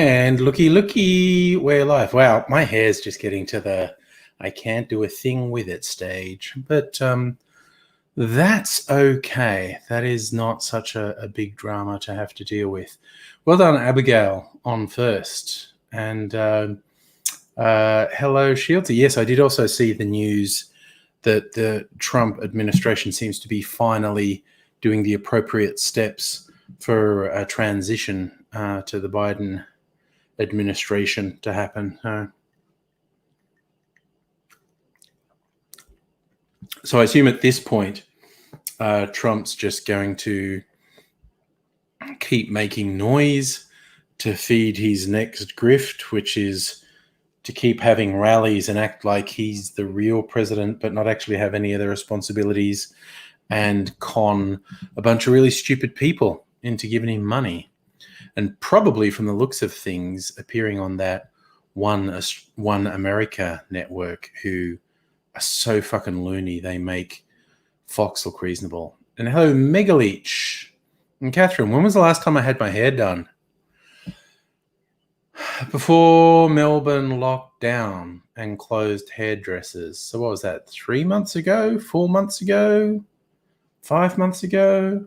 And looky, we're live. Wow, my hair's just getting to the I can't do a thing with it stage. But that's okay. That is not such a big drama to have to deal with. Well done, Abigail, on first. And hello, Shieldsy. Yes, I did also see the news that the Trump administration seems to be finally doing the appropriate steps for a transition to the Biden administration to happen. So I assume at this point, Trump's just going to keep making noise to feed his next grift, which is to keep having rallies and act like he's the real president, but not actually have any of the responsibilities, and con a bunch of really stupid people into giving him money. And probably from the looks of things, appearing on that One America network, who are so fucking loony, they make Fox look reasonable. And hello, Megaleech. And Catherine, when was the last time I had my hair done? Before Melbourne locked down and closed hairdressers. So what was that, 3 months ago? 4 months ago? 5 months ago?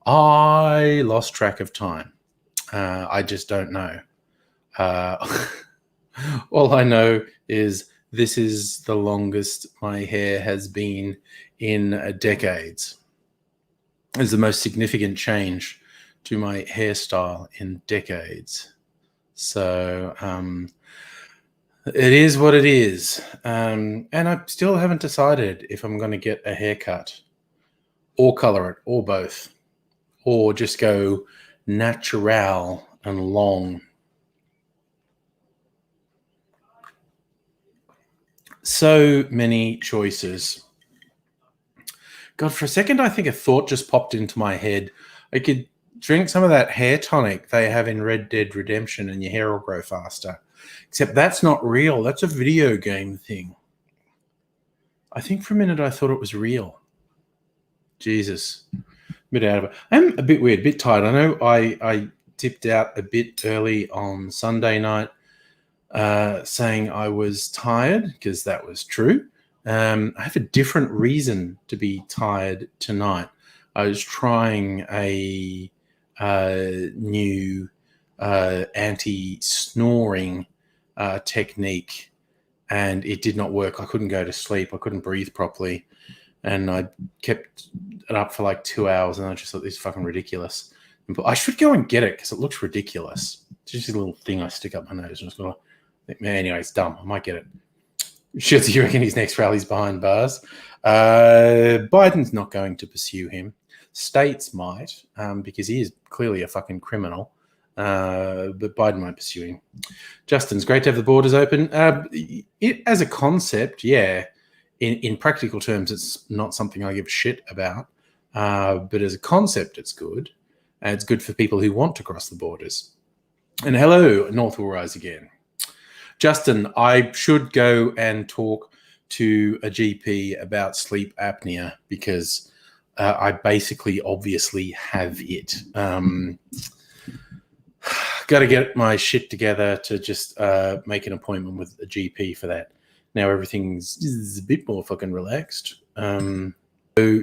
I lost track of time. I just don't know. All I know is this is the longest my hair has been in decades. It's the most significant change to my hairstyle in decades. So it is what it is. And I still haven't decided if I'm going to get a haircut or color it or both, or just go natural and long. So many choices. God, for a second, I think a thought just popped into my head. I could drink some of that hair tonic they have in Red Dead Redemption and your hair will grow faster. Except that's not real. That's a video game thing. I think for a minute I thought it was real. Jesus. A bit out of it. I'm a bit weird, a bit tired. I know I tipped out a bit early on Sunday night saying I was tired, because that was true. I have a different reason to be tired tonight. I was trying a new anti-snoring technique, and it did not work. I couldn't go to sleep. I couldn't breathe properly. And I kept it up for like 2 hours, and I just thought, this is fucking ridiculous. But I should go and get it because it looks ridiculous. It's just a little thing I stick up my nose. And I think, anyway, it's dumb. I might get it. Shit, you reckon his next rally's behind bars? Biden's not going to pursue him. States might, because he is clearly a fucking criminal. But Biden won't pursue him. Justin's great to have the borders open. As a concept, yeah. In practical terms, it's not something I give a shit about. But as a concept, it's good. And it's good for people who want to cross the borders. And hello, North will rise again. Justin, I should go and talk to a GP about sleep apnea, because I basically obviously have it. Got to get my shit together to just make an appointment with a GP for that. Now everything's a bit more fucking relaxed. So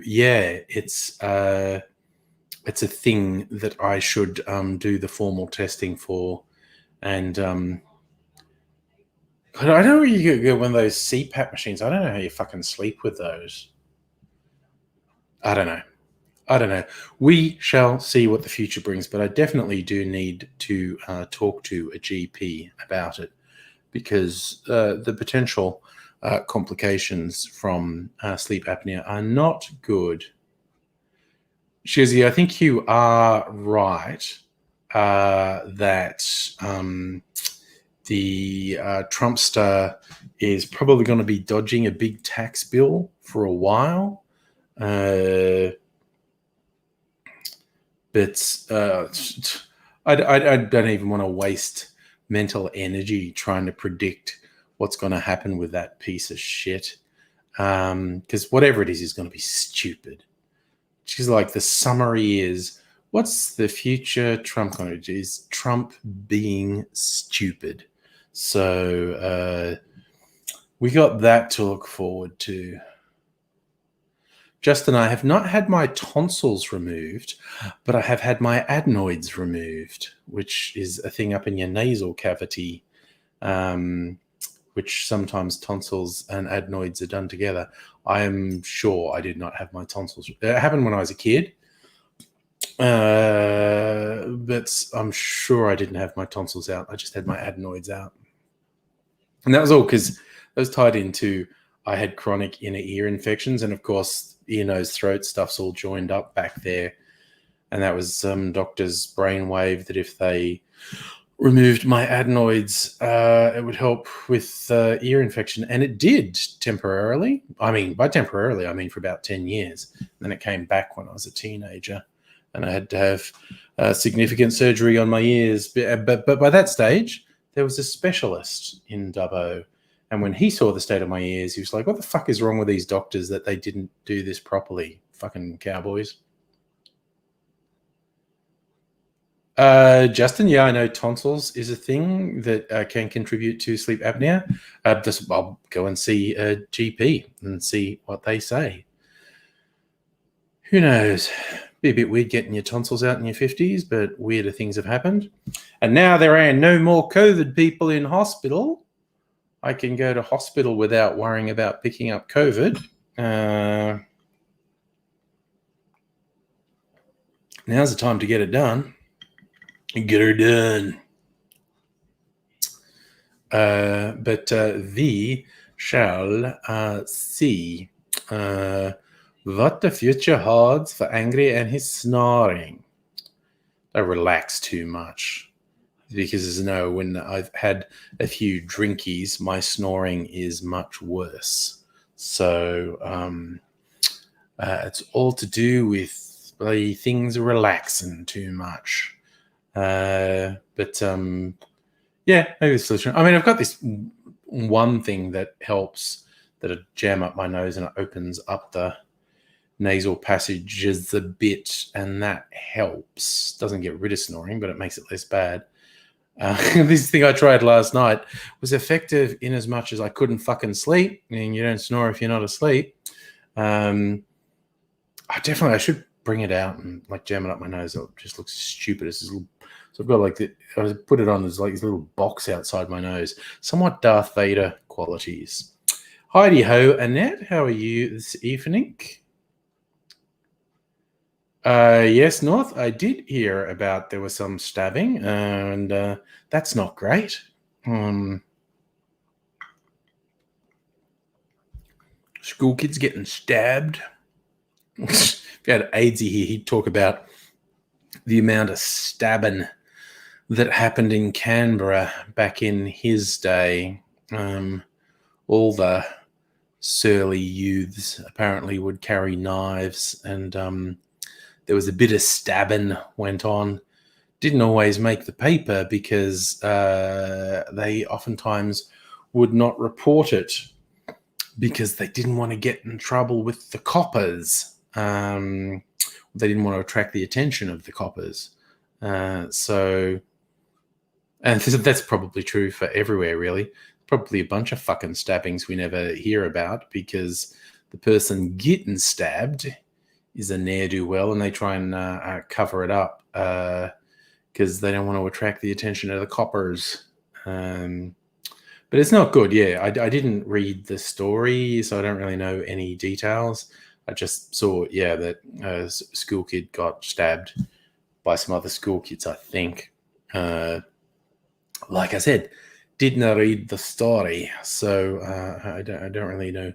yeah, it's a thing that I should do the formal testing for. And I don't know where you get one of those CPAP machines. I don't know how you fucking sleep with those. I don't know. We shall see what the future brings, but I definitely do need to talk to a GP about it, because the potential complications from sleep apnea are not good. Shizzy, I think you are right that the Trumpster is probably going to be dodging a big tax bill for a while. But I don't even want to waste mental energy trying to predict what's going to happen with that piece of shit. Because whatever it is going to be stupid. She's like, the summary is, What's the future Trump going to do? Is Trump being stupid? So we got that to look forward to. Justin, I have not had my tonsils removed, but I have had my adenoids removed, which is a thing up in your nasal cavity, which sometimes tonsils and adenoids are done together. I am sure I did not have my tonsils. It happened when I was a kid, but I'm sure I didn't have my tonsils out. I just had my adenoids out. And that was all because that was tied into I had chronic inner ear infections. And of course, ear, nose, throat stuff's all joined up back there. And that was some doctor's brainwave that if they removed my adenoids, it would help with ear infection. And it did temporarily. I mean, by temporarily, I mean for about 10 years. And then it came back when I was a teenager. And I had to have significant surgery on my ears. But by that stage, there was a specialist in Dubbo. And when he saw the state of my ears, he was like, what the fuck is wrong with these doctors that they didn't do this properly? Fucking cowboys. Justin, yeah, I know tonsils is a thing that can contribute to sleep apnea. I'll go and see a GP and see what they say. Who knows? Be a bit weird getting your tonsils out in your 50s, but weirder things have happened. And now there are no more COVID people in hospital. I can go to hospital without worrying about picking up COVID. Now's the time to get it done. Get her done. But we shall see what the future holds for Angry and his snoring. I relax too much because when I've had a few drinkies, my snoring is much worse. So it's all to do with things relaxing too much. Yeah, maybe the solution. I mean, I've got this one thing that helps, that I jam up my nose and it opens up the nasal passages a bit, and that helps. Doesn't get rid of snoring, but it makes it less bad. This thing I tried last night was effective in as much as I couldn't fucking sleep, and you don't snore if you're not asleep. I should bring it out and like jam it up my nose. It just looks stupid. It's this little, so I've got I put it on. There's like this little box outside my nose. Somewhat Darth Vader qualities. Heidi ho, Annette. How are you this evening? Yes, North. I did hear about there was some stabbing, and that's not great. School kids getting stabbed. If you had Aidsy here, he'd talk about the amount of stabbing that happened in Canberra back in his day. All the surly youths apparently would carry knives, and there was a bit of stabbing went on. Didn't always make the paper because they oftentimes would not report it because they didn't want to get in trouble with the coppers. They didn't want to attract the attention of the coppers. And that's probably true for everywhere, really. Probably a bunch of fucking stabbings we never hear about because the person getting stabbed is a ne'er-do-well, and they try and cover it up because they don't want to attract the attention of the coppers. But it's not good. Yeah, I didn't read the story, so I don't really know any details. I just saw, that a school kid got stabbed by some other school kids, I think. Like I said, did not read the story, so I don't really know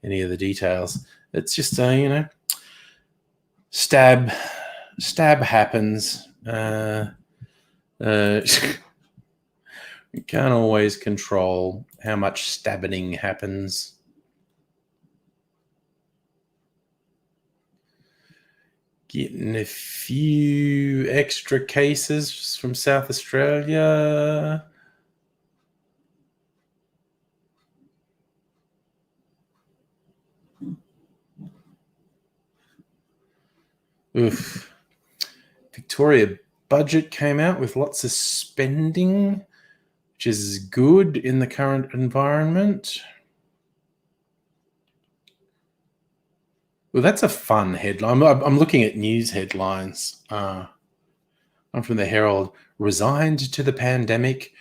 any of the details. It's just, stab happens. You can't always control how much stabbing happens. Getting a few extra cases from South Australia. Oof. Victoria budget came out with lots of spending, which is good in the current environment. Well, that's a fun headline. I'm looking at news headlines. I'm from the Herald. Resigned to the pandemic,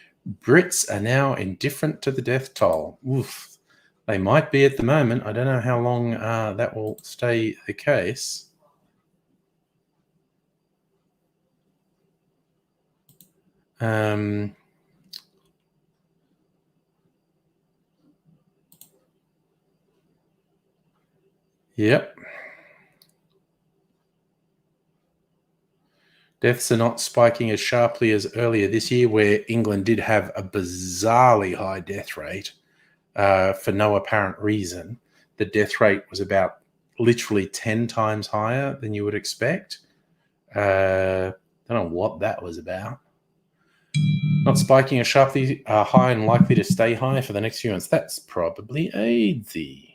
Brits are now indifferent to the death toll. Oof. They might be at the moment. I don't know how long that will stay the case. Yep. Deaths are not spiking as sharply as earlier this year, where England did have a bizarrely high death rate for no apparent reason. The death rate was about literally 10 times higher than you would expect. I don't know what that was about. Not spiking as sharply high and likely to stay high for the next few months. That's probably AIDSy.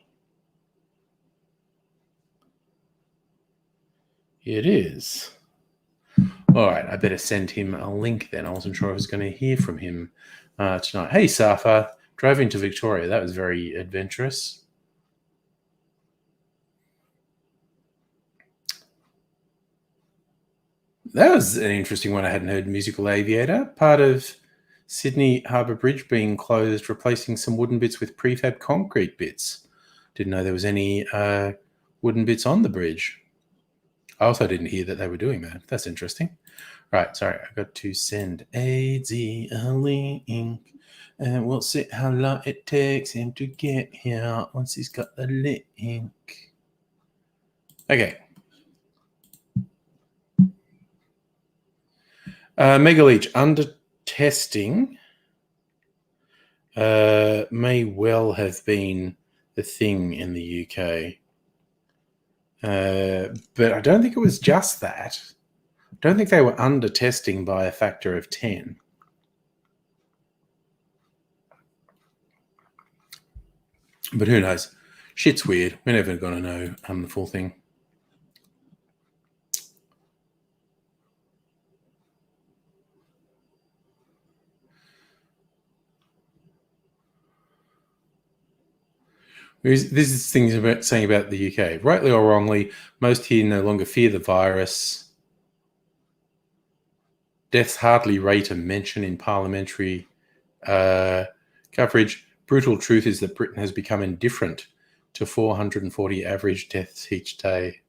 It is. All right, I better send him a link then. I wasn't sure I was going to hear from him tonight. Hey, Safa, drove into Victoria. That was very adventurous. That was an interesting one. I hadn't heard. Musical Aviator, part of Sydney Harbour Bridge being closed, replacing some wooden bits with prefab concrete bits. Didn't know there was any wooden bits on the bridge. I also didn't hear that they were doing that. That's interesting. Right, sorry, I got to send AZ a link, and we'll see how long it takes him to get here once he's got the link. Okay. Mega Leech, under testing may well have been the thing in the UK. But I don't think it was just that. I don't think they were under testing by a factor of 10. But who knows? Shit's weird. We're never going to know the full thing. This is things about saying about the UK. Rightly or wrongly, most here no longer fear the virus. Deaths hardly rate a mention in parliamentary coverage. Brutal truth is that Britain has become indifferent to 440 average deaths each day.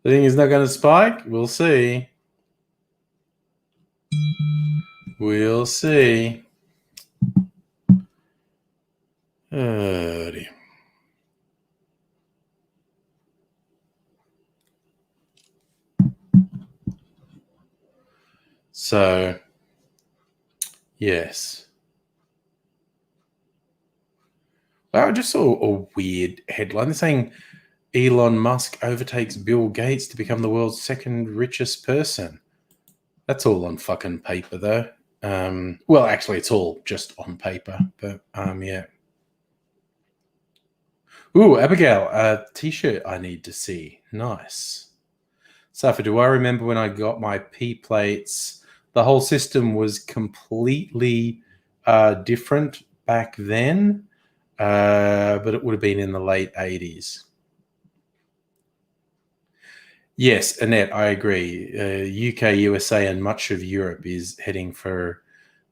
The thing is not going to spike. We'll see. We'll see. Oh, dear. So, yes. I just saw a weird headline. They're saying Elon Musk overtakes Bill Gates to become the world's second richest person. That's all on fucking paper, though. Well, actually, it's all just on paper, but yeah. Ooh, Abigail, a t-shirt I need to see. Nice. Safa, do I remember when I got my P plates? The whole system was completely different back then, but it would have been in the late 80s. Yes, Annette, I agree. UK, USA, and much of Europe is heading for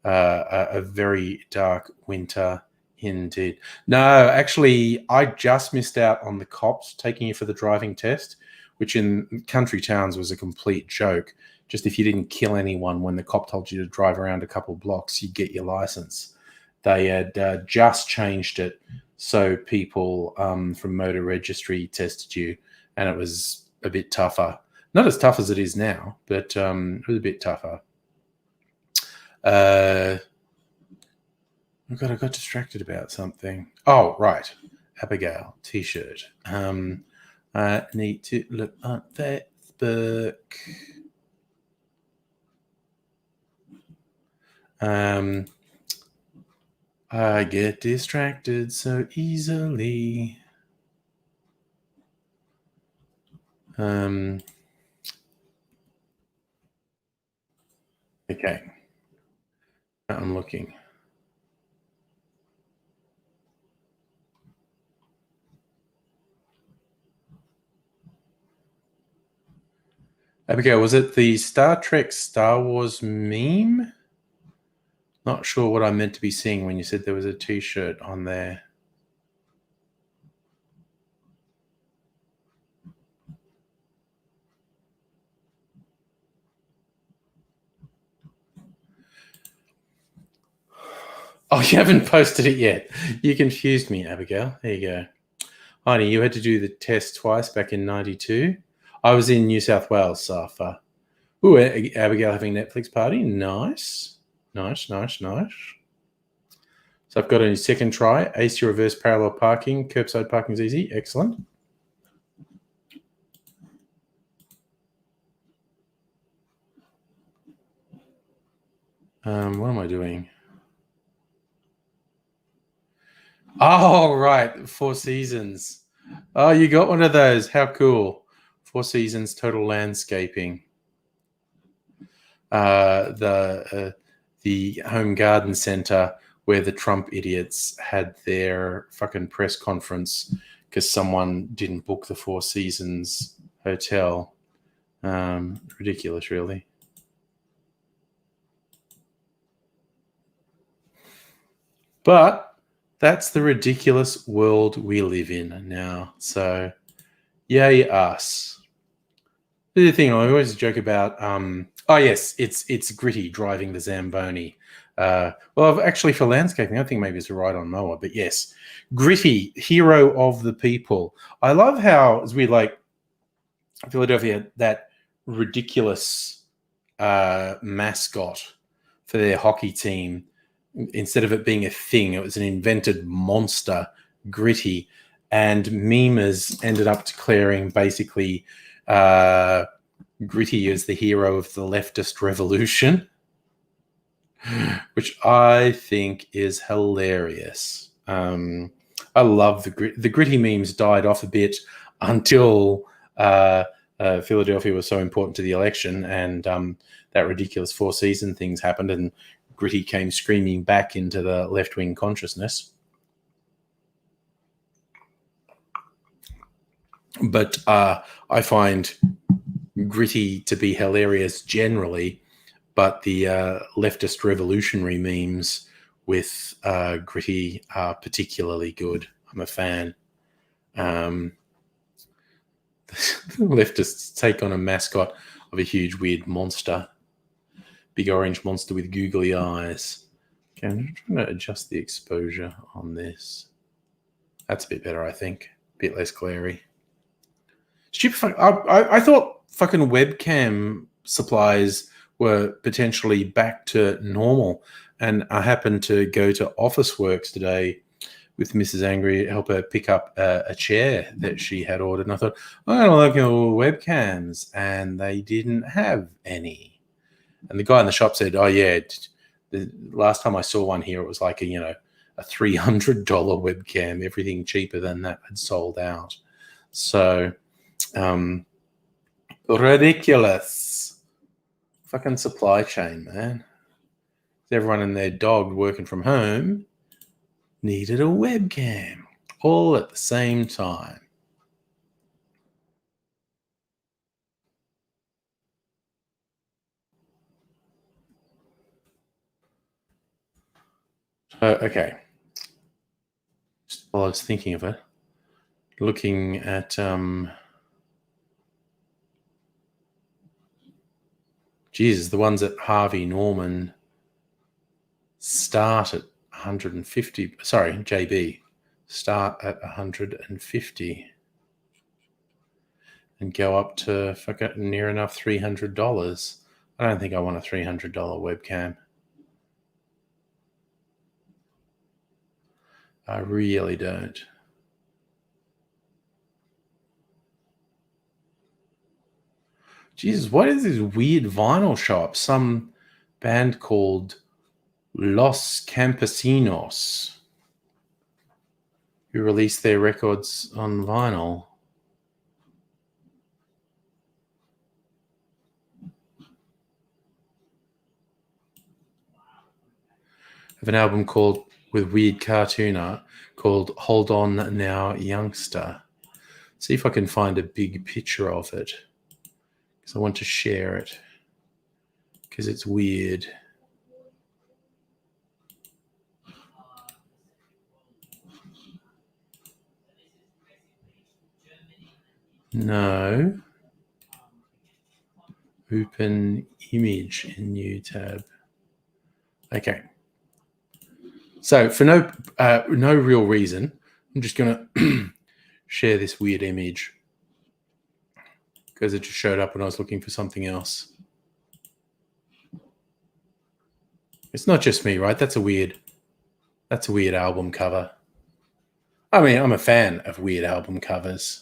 a very dark winter indeed. No, actually, I just missed out on the cops taking you for the driving test, which in country towns was a complete joke. Just if you didn't kill anyone when the cop told you to drive around a couple blocks, you'd get your license. They had just changed it so people from motor registry tested you, and it was a bit tougher. Not as tough as it is now, but it was a bit tougher. Oh God, I got distracted about something. Oh, right. Abigail t-shirt. I need to look on Facebook. I get distracted so easily. Okay. I'm looking. Abigail, was it the Star Trek Star Wars meme? Not sure what I meant to be seeing when you said there was a t-shirt on there. Oh, you haven't posted it yet. You confused me, Abigail. There you go. Honey, you had to do the test twice back in 92. I was in New South Wales, Safa. Ooh, Abigail having Netflix party. Nice. Nice. So I've got a second try. Ace your reverse parallel parking. Curbside parking is easy. Excellent. What am I doing? Oh, right. Four Seasons. Oh, you got one of those. How cool. Four Seasons Total Landscaping. The Home Garden Center where the Trump idiots had their fucking press conference because someone didn't book the Four Seasons hotel. Ridiculous, really. But that's the ridiculous world we live in now. So, yay us. The thing I always joke about. Oh yes, it's Gritty driving the Zamboni. Well, actually, for landscaping, I think maybe it's a ride-on mower. But yes, Gritty, hero of the people. I love how, as we like Philadelphia, that ridiculous mascot for their hockey team. Instead of it being a thing, it was an invented monster, Gritty, and memers ended up declaring basically Gritty as the hero of the leftist revolution, which I think is hilarious. I love the Gritty memes died off a bit until Philadelphia was so important to the election, and that ridiculous Four Seasons things happened, and Gritty came screaming back into the left-wing consciousness. But I find Gritty to be hilarious generally, but the leftist revolutionary memes with Gritty are particularly good. I'm a fan. Leftists take on a mascot of a huge weird monster. Big orange monster with googly eyes. Okay, I'm trying to adjust the exposure on this. That's a bit better, I think. A bit less glary. Stupid. I thought fucking webcam supplies were potentially back to normal. And I happened to go to Officeworks today with Mrs. Angry, help her pick up a chair that she had ordered. And I thought, I'm going to look at all webcams. And they didn't have any. And the guy in the shop said, oh, yeah, the last time I saw one here, it was like a $300 webcam. Everything cheaper than that had sold out. So ridiculous. Fucking supply chain, man. Everyone and their dog working from home needed a webcam all at the same time. Okay. Just while I was thinking of it, looking at Jesus, the ones at Harvey Norman start at 150. Sorry, JB start at 150 and go up to near enough $300. I don't think I want a $300 webcam. I really don't. Jesus, what is this weird vinyl shop? Some band called Los Campesinos who released their records on vinyl. of an album called with weird cartoon art called "Hold On Now, Youngster." See if I can find a big picture of it because I want to share it because it's weird. No. Open image in new tab. Okay. So for no real reason, I'm just going to share this weird image because it just showed up when I was looking for something else. It's not just me, right? That's a weird album cover. I mean, I'm a fan of weird album covers.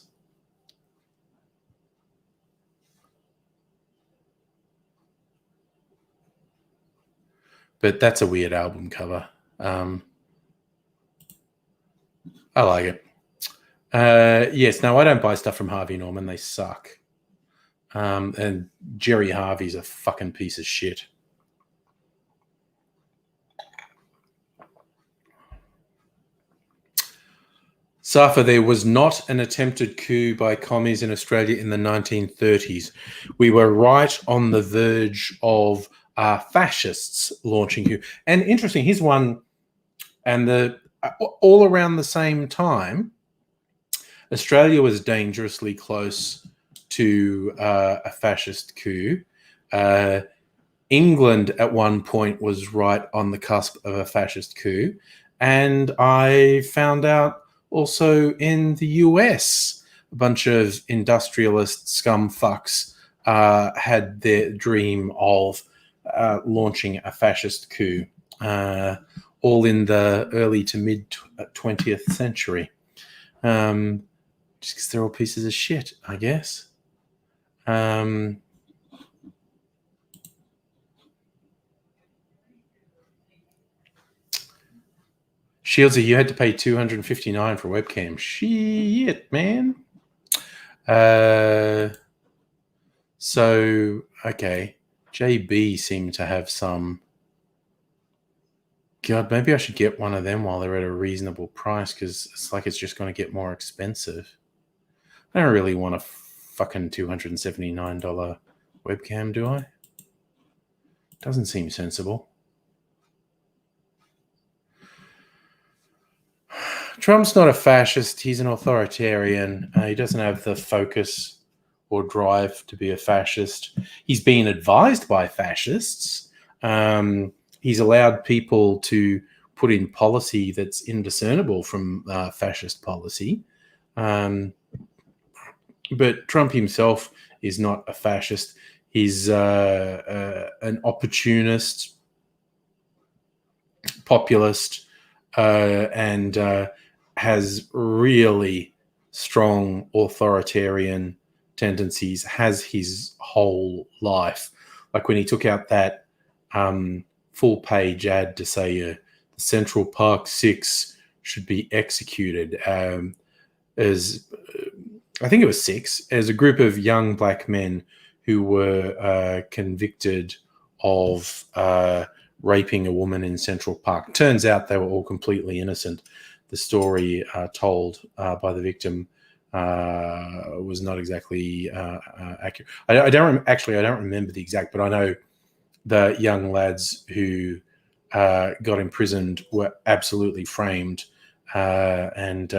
But that's a weird album cover. I like it. Yes, no, I don't buy stuff from Harvey Norman. They suck. And Jerry Harvey's a fucking piece of shit. Safa, there was not an attempted coup by commies in Australia in the 1930s. We were right on the verge of fascists launching coup. And interesting, here's one, and all around the same time, Australia was dangerously close to a fascist coup. England at one point was right on the cusp of a fascist coup. And I found out also in the US, a bunch of industrialist scum fucks had their dream of launching a fascist coup, all in the early to mid 20th century. Just because they're all pieces of shit, I guess. Shieldsy, you had to pay $259 for a webcam. Shit, man. So, okay. JB seemed to have some. God, maybe I should get one of them while they're at a reasonable price because it's like it's just going to get more expensive. I don't really want a fucking $279 webcam, do I? Doesn't seem sensible. Trump's not a fascist. He's an authoritarian. He doesn't have the focus or drive to be a fascist. He's been advised by fascists. He's allowed people to put in policy that's indiscernible from fascist policy. But Trump himself is not a fascist. He's an opportunist, populist, and has really strong authoritarian tendencies, has his whole life. Like when he took out that full page ad to say the Central Park 6 should be executed as I think it was 6, as a group of young black men who were convicted of raping a woman in Central Park. Turns out they were all completely innocent. The story told by the victim was not exactly accurate. I don't remember the exact, but I know the young lads who got imprisoned were absolutely framed, and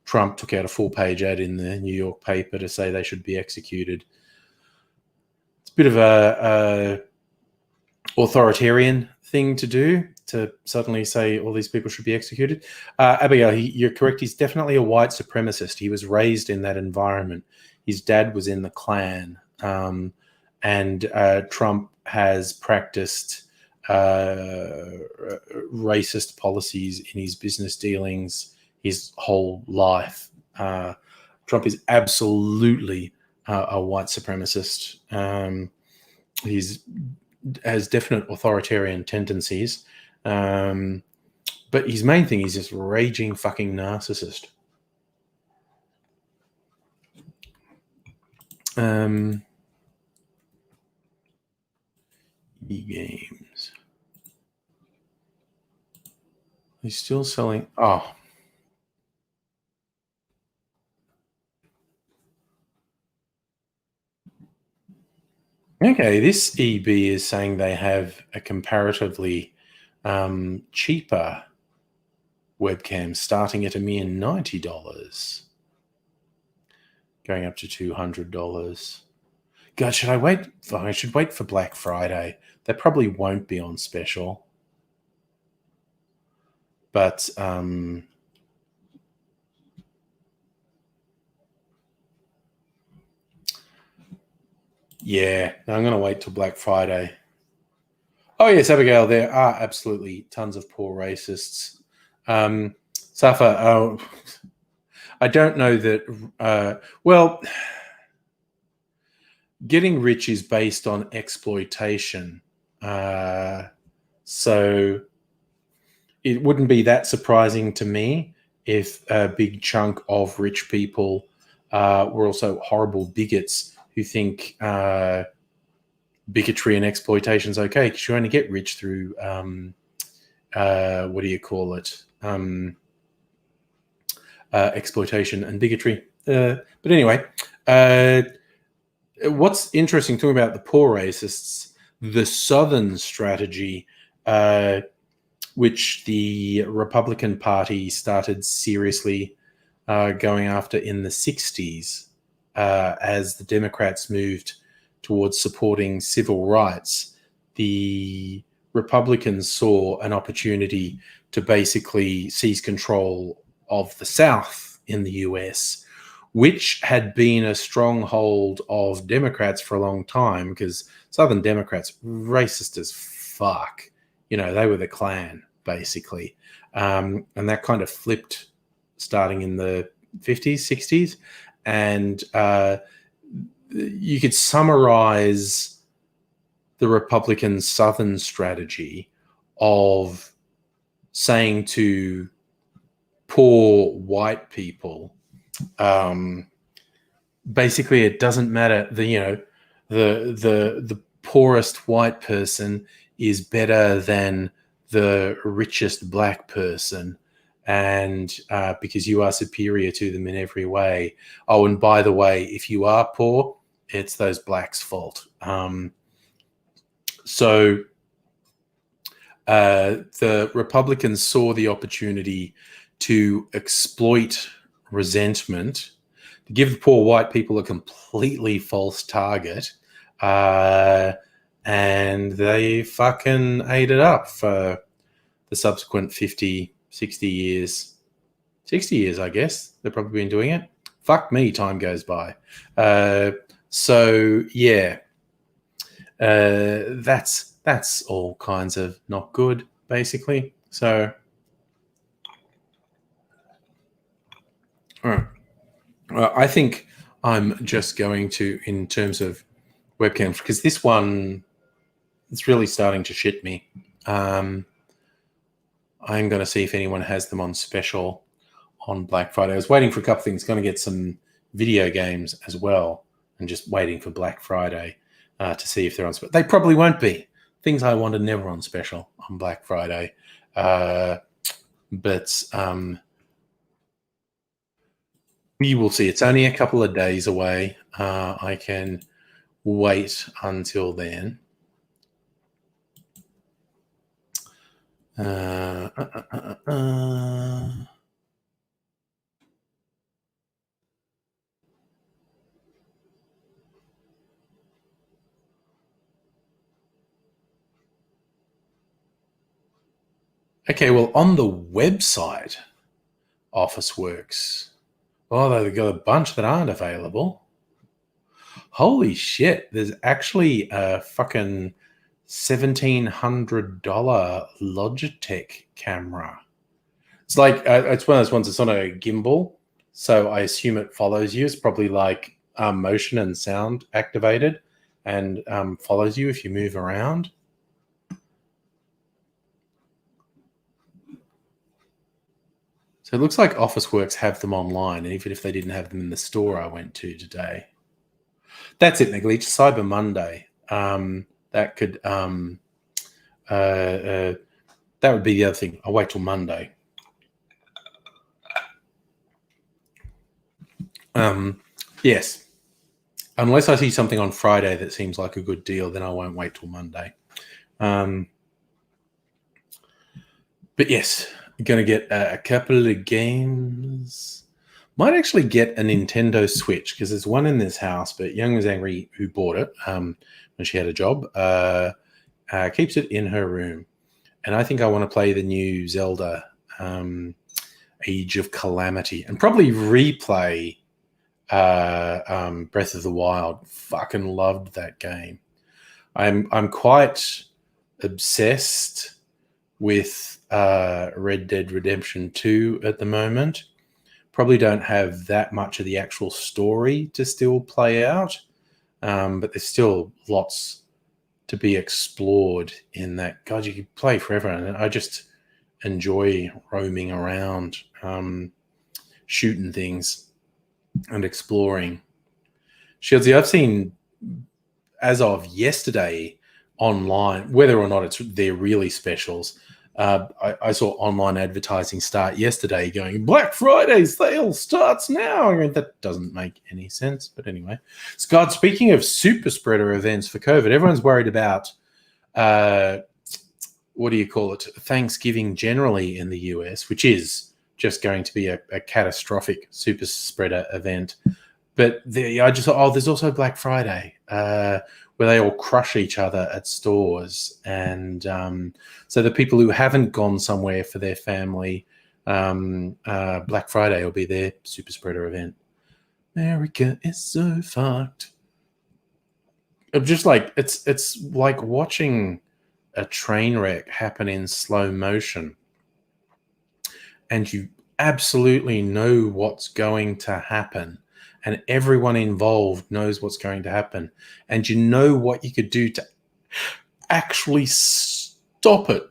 Trump took out a full-page ad in the New York paper to say they should be executed. It's a bit of a authoritarian thing to do, to suddenly say all these people should be executed. Abigail, you're correct. He's definitely a white supremacist. He was raised in that environment. His dad was in the Klan, and Trump has practiced racist policies in his business dealings his whole life. Trump is absolutely a white supremacist. He's has definite authoritarian tendencies, but his main thing is just raging fucking narcissist. E-games. He's still selling. Oh. Okay, this EB is saying they have a comparatively cheaper webcam starting at a mere $90, going up to $200. God, should I wait? I should wait for Black Friday. They probably won't be on special. But yeah, I'm going to wait till Black Friday. Oh, yes, Abigail, there are absolutely tons of poor racists. Safa, I don't know that, well, getting rich is based on exploitation. So it wouldn't be that surprising to me if a big chunk of rich people were also horrible bigots who think bigotry and exploitation is okay because you only get rich through what do you call it? Exploitation and bigotry. But anyway, what's interesting talking about the poor racists, the Southern strategy, which the Republican Party started seriously going after in the 60s as the Democrats moved towards supporting civil rights, the Republicans saw an opportunity to basically seize control of the South in the US, which had been a stronghold of Democrats for a long time because Southern Democrats, racist as fuck. You know, they were the Klan, basically. And that kind of flipped starting in the 50s, 60s. And you could summarize the Republican Southern strategy of saying to poor white people, basically, it doesn't matter. The poorest white person is better than the richest black person, and because you are superior to them in every way. Oh, and by the way, if you are poor, it's those blacks' fault. So the Republicans saw the opportunity to exploit resentment, to give the poor white people a completely false target, and they fucking ate it up for the subsequent 50, 60 years. 60 years, I guess. They've probably been doing it. Fuck me, time goes by. So, yeah, that's all kinds of not good, basically. So, all right. I think I'm just going to, in terms of webcams, because this one, it's really starting to shit me. I'm going to see if anyone has them on special on Black Friday. I was waiting for a couple of things. Going to get some video games as well, and just waiting for Black Friday to see if they're on special. They probably won't be. Things I want are never on special on Black Friday. But we will see. It's only a couple of days away. I can wait until then. Okay, well, on the website, Officeworks, oh, they've got a bunch that aren't available. Holy shit, there's actually a fucking $1,700 Logitech camera. It's like, it's one of those ones that's on a gimbal, so I assume it follows you. It's probably like motion and sound activated and follows you if you move around. So it looks like Officeworks have them online, even if they didn't have them in the store I went to today. That's it, Niggly. Cyber Monday. That could that would be the other thing. I'll wait till Monday Yes. Unless I see something on Friday that seems like a good deal, then I won't wait till Monday. But yes, going to get a couple of games. Might actually get a Nintendo Switch because there's one in this house, but Young was angry who bought it when she had a job. Keeps it in her room. And I think I want to play the new Zelda Age of Calamity and probably replay Breath of the Wild. Fucking loved that game. I'm quite obsessed with Red Dead Redemption 2 at the moment. Probably don't have that much of the actual story to still play out, but there's still lots to be explored in that. God, you could play forever, and I just enjoy roaming around, shooting things and exploring. Shieldsy, I've seen, as of yesterday, online, whether or not they're really specials, I saw online advertising start yesterday going, Black Friday sale starts now. I mean, that doesn't make any sense. But anyway. Scott, speaking of super spreader events for COVID, everyone's worried about, what do you call it, Thanksgiving generally in the US, which is just going to be a catastrophic super spreader event. But I just thought, there's also Black Friday, where they all crush each other at stores. And so the people who haven't gone somewhere for their family, Black Friday will be their super spreader event. America is so fucked. I'm just like, it's like watching a train wreck happen in slow motion. And you absolutely know what's going to happen. And everyone involved knows what's going to happen. And you know what you could do to actually stop it.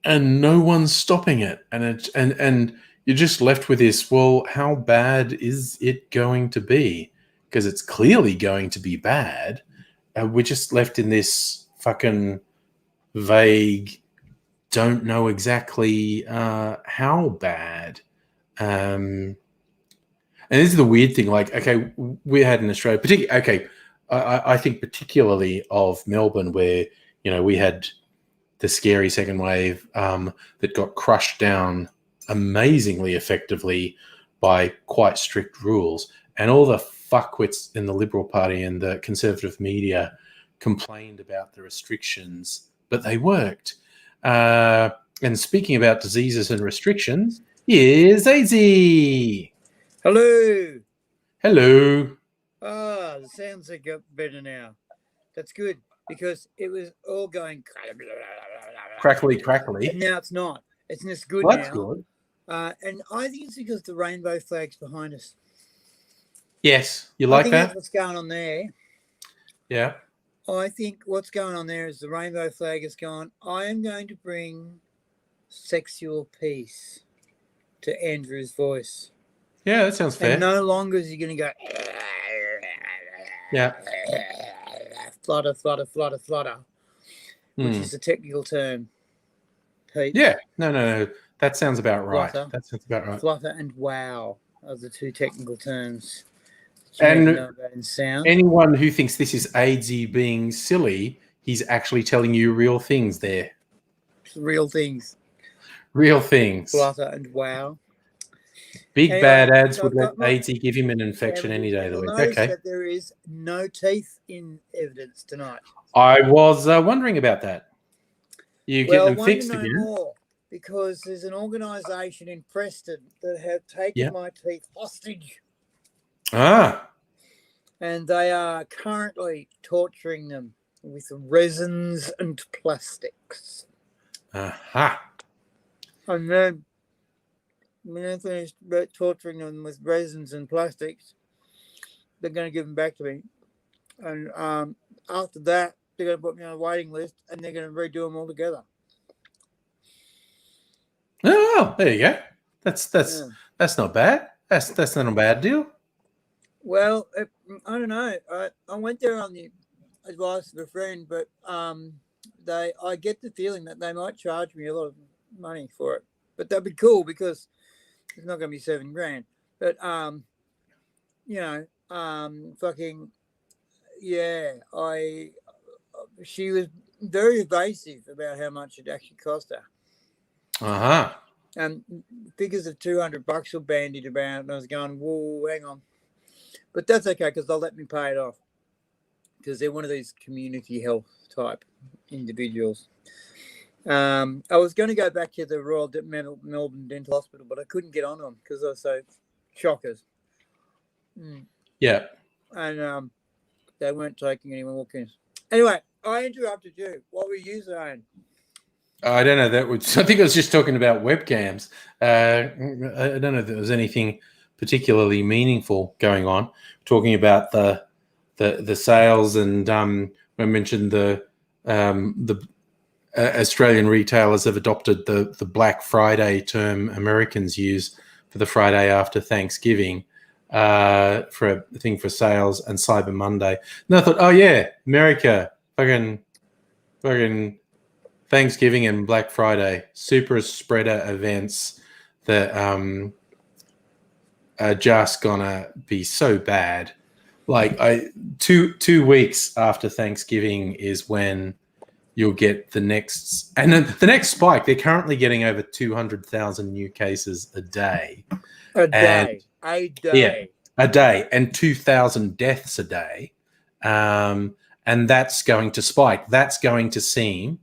And no one's stopping it. And you're just left with this, well, how bad is it going to be? Because it's clearly going to be bad. We're just left in this fucking vague, don't know exactly how bad. And this is the weird thing. Like, okay, we had in Australia, I think particularly of Melbourne, where, we had the scary second wave that got crushed down amazingly effectively by quite strict rules. And all the fuckwits in the Liberal Party and the Conservative media complained about the restrictions, but they worked. And speaking about diseases and restrictions, here's AZ. Hello. Hello. The sounds have got better now. That's good, because it was all going Crackly. And now it's not. It's just good Well, that's now. good. And I think it's because the rainbow flag's behind us. Yes, you like I think that? that's what's going on there. Yeah. I think what's going on there is the rainbow flag has gone, I am going to bring sexual peace to Andrew's voice. Yeah, that sounds fair. And no longer is he going to go, yeah, flutter, which is the technical term. Pete. Yeah, no. That sounds about right. Flutter, that sounds about right. Flutter and wow are the two technical terms. And in sound. Anyone who thinks this is AZ being silly, he's actually telling you real things there. Real things. Real things. Flutter and wow. Big bad ads would let AZ give him an infection any day of the week. Okay. That there is no teeth in evidence tonight. I was wondering about that. You get them fixed again? More, because there's an organisation in Preston that have taken my teeth hostage. And they are currently torturing them with resins and plastics. And then when they finish torturing them with resins and plastics, they're going to give them back to me. And after that, they're going to put me on a waiting list, and they're going to redo them all together. Oh, there you go. That's not bad. That's not a bad deal. Well, I don't know. I went there on the advice of a friend, but I get the feeling that they might charge me a lot of money for it. But that'd be cool, because it's not going to be $7,000. But you know, fucking, yeah, she was very evasive about how much it actually cost her. Uh-huh. And figures of $200 were bandied about, and I was going, whoa, hang on. But that's okay, because they'll let me pay it off, because they're one of these community health type individuals. I was going to go back to the Royal Melbourne Dental Hospital, but I couldn't get on them because I was so shockers. Yeah. And they weren't taking any walk-ins. Anyway, I interrupted you. What were you saying? I don't know. I think I was just talking about webcams. I don't know if there was anything particularly meaningful going on. Talking about the sales, and I mentioned the Australian retailers have adopted the Black Friday term Americans use for the Friday after Thanksgiving for a thing for sales, and Cyber Monday. And I thought, oh yeah, America, fucking Thanksgiving and Black Friday, super spreader events that are just gonna be so bad. Like two weeks after Thanksgiving is when you'll get the next, and then the next spike. They're currently getting over 200,000 new cases a day. A day, Yeah, a day, and 2,000 deaths a day. And that's going to spike. That's going to seem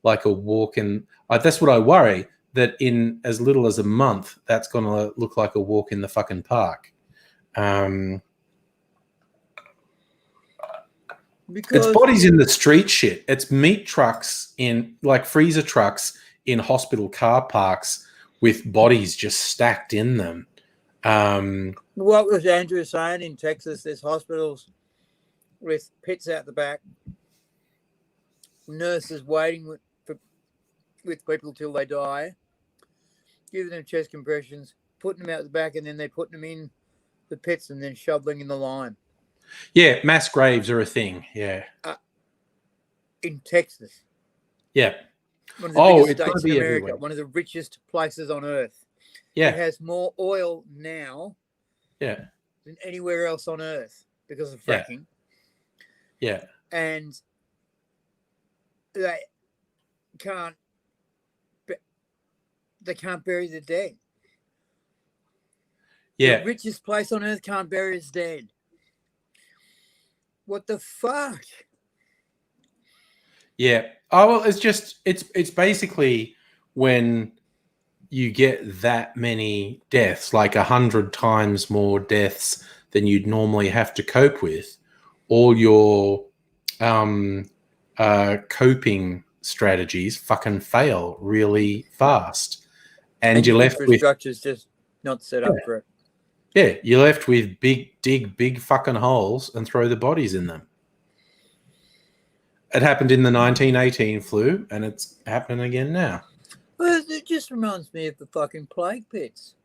like a walk in. That's what I worry, that in as little as a month, that's going to look like a walk in the fucking park. Because it's bodies in the street shit. It's meat trucks in, like, freezer trucks in hospital car parks with bodies just stacked in them. What was Andrew saying in Texas? There's hospitals with pits out the back, nurses waiting with people till they die, giving them chest compressions, putting them out the back, and then they're putting them in the pits and then shoveling in the lime. Yeah, mass graves are a thing. Yeah. In Texas. Yeah. One of the biggest states in America, everywhere. One of the richest places on earth. Yeah. It has more oil now than anywhere else on earth because of fracking. Yeah. And they can't bury the dead. Yeah. The richest place on earth can't bury its dead. What the fuck? Yeah. Oh, well, it's basically when you get that many deaths, like 100 times more deaths than you'd normally have to cope with, all your coping strategies fucking fail really fast. And you're left with infrastructure's just not set up for it. Yeah, you're left with dig big fucking holes and throw the bodies in them. It happened in the 1918 flu, and it's happening again now. Well, it just reminds me of the fucking plague pits.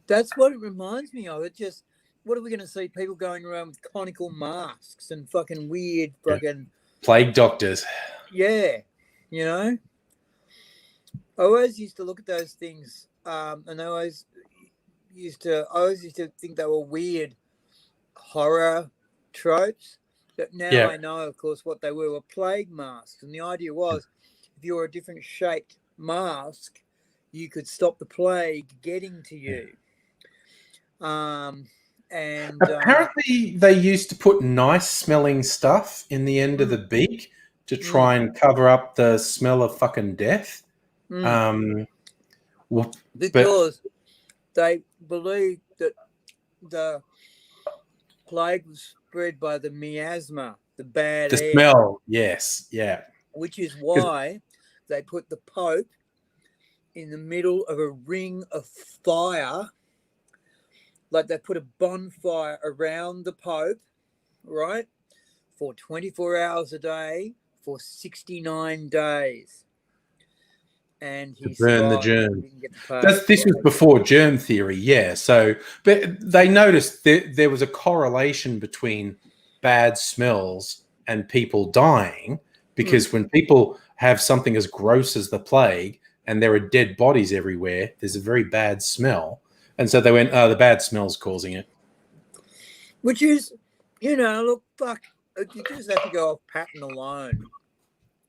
That's what it reminds me of. It just, what are we going to see? People going around with conical masks and fucking weird fucking... Plague doctors. Yeah, you know? I always used to look at those things, and I always used to think they were weird horror tropes. But now I know, of course, what they were plague masks. And the idea was, if you were a different shaped mask, you could stop the plague getting to you. And apparently they used to put nice smelling stuff in the end of the beak to try and cover up the smell of fucking death. Because they believed that the plague was spread by the miasma, the bad air. Smell, yes, yeah. Which is why they put the Pope in the middle of a ring of fire. Like they put a bonfire around the Pope, right? For 24 hours a day for 69 days. And he burn the germ. This was before germ theory, yeah. So, but they noticed that there was a correlation between bad smells and people dying, because when people have something as gross as the plague and there are dead bodies everywhere, there's a very bad smell. And so they went, oh, the bad smell's causing it. Which is, look, fuck, you just have to go off pattern alone.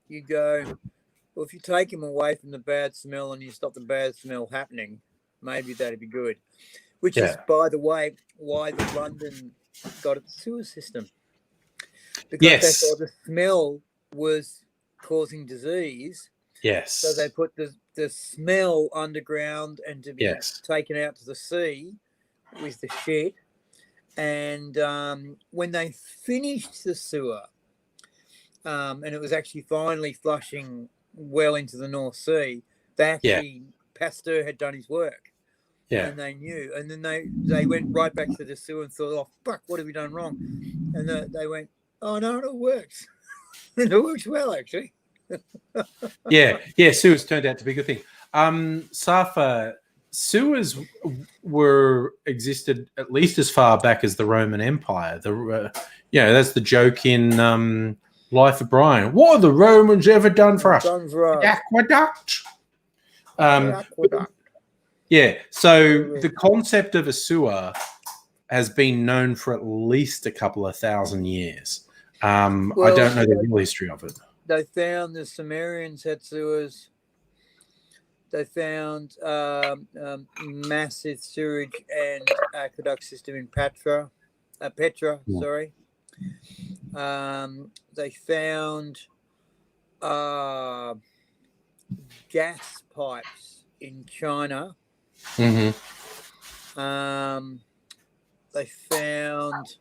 You go, well, if you take him away from the bad smell and you stop the bad smell happening, maybe that'd be good. Which is, by the way, why the London got its sewer system. Because they thought the smell was causing disease. Yes. So they put the smell underground and to be taken out to the sea with the shit. And when they finished the sewer, and it was actually finally flushing well into the North Sea, they actually, Pasteur had done his work. Yeah. And they knew. And then they went right back to the sewer and thought, oh, fuck, what have we done wrong? And they went, oh, no, it works. And it works well, actually. Yeah, sewers turned out to be a good thing. Safa, sewers existed at least as far back as the Roman Empire. That's the joke in Life of Brian. What have the Romans ever done for us? The aqueduct. Aqueduct. Yeah, so the concept of a sewer has been known for at least a couple of thousand years. I don't know the real history of it. They found the Sumerians had sewers. They found massive sewage and aqueduct system in Petra. Sorry. They found gas pipes in China. Mm-hmm. They found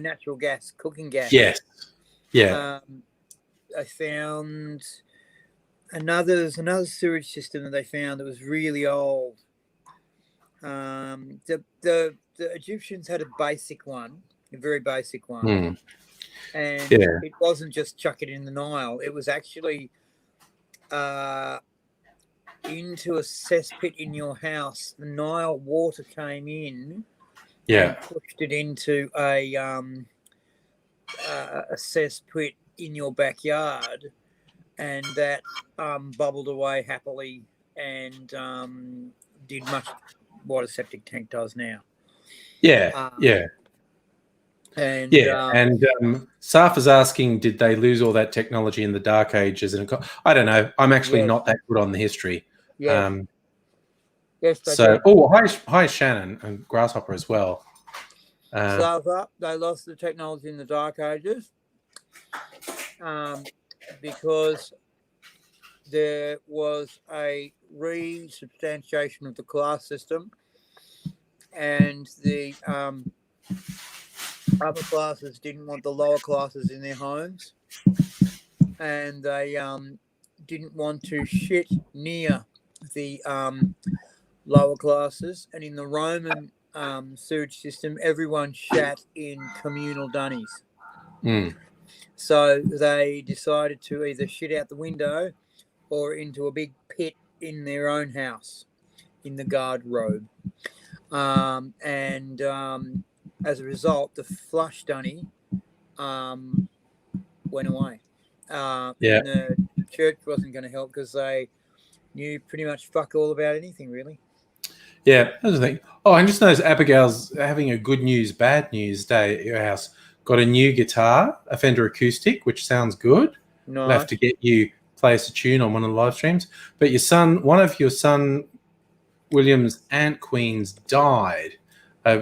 natural gas, cooking gas. Yes. Yeah. I found there's another sewage system that they found that was really old. The Egyptians had a basic one, a very basic one. And it wasn't just chuck it in the Nile. It was actually into a cesspit in your house. The Nile water came in. And pushed it into a cesspit in your backyard, and that bubbled away happily and did much what a septic tank does now. And Safa's asking, did they lose all that technology in the Dark Ages? And I don't know. I'm actually not that good on the history. Yes. Yes, hi Shannon and Grasshopper as well. They lost the technology in the Dark Ages because there was a resubstantiation of the class system, and the upper classes didn't want the lower classes in their homes, and they didn't want to shit near the lower classes. And in the Roman sewage system, everyone shat in communal dunnies. So they decided to either shit out the window or into a big pit in their own house in the garderobe. And as a result, the flush dunny went away. And the church wasn't going to help because they knew pretty much fuck all about anything, really. Yeah, that's the thing. Oh, I just noticed Abigail's having a good news, bad news day at your house. Got a new guitar, a Fender acoustic, which sounds good. Nice. I'll have to get you play us a tune on one of the live streams. But one of your son William's ant queens died.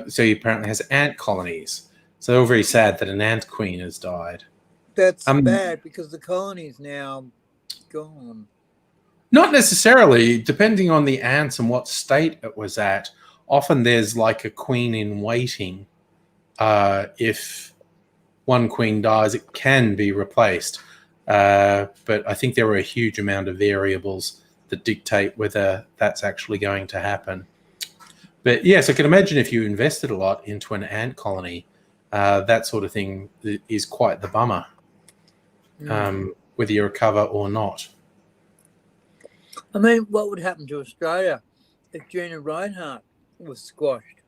So he apparently has ant colonies. So they're all very sad that an ant queen has died. That's bad because the colony's now gone. Not necessarily, depending on the ants and what state it was at. Often there's like a queen in waiting. If one queen dies, it can be replaced. But I think there are a huge amount of variables that dictate whether that's actually going to happen. But yes, I can imagine if you invested a lot into an ant colony, that sort of thing is quite the bummer, whether you recover or not. I mean, what would happen to Australia if Gina Reinhardt was squashed?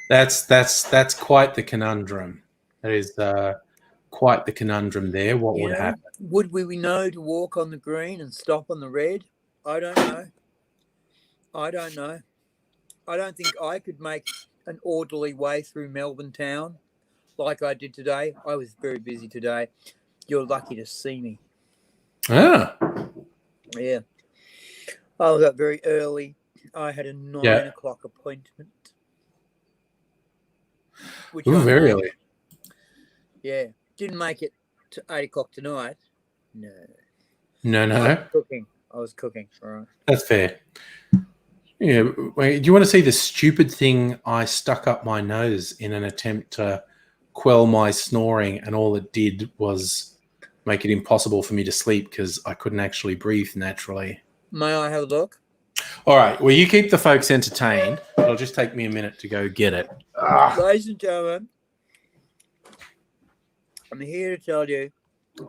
That's quite the conundrum. That is quite the conundrum there. What You would know, happen? would we know to walk on the green and stop on the red? I don't know. I don't know. I don't think I could make an orderly way through Melbourne town like I did today. I was very busy today. You're lucky to see me. Ah, Yeah. I was up very early. I had a 9 o'clock appointment. Which ooh, I very made. early. Yeah. Didn't make it to 8 o'clock tonight. No. No. I was cooking. All right. That's fair. Yeah. Wait, do you want to see the stupid thing I stuck up my nose in an attempt to quell my snoring, and all it did was make it impossible for me to sleep because I couldn't actually breathe naturally? May I have a look? All right. Well, you keep the folks entertained. It'll just take me a minute to go get it. Ladies and gentlemen, I'm here to tell you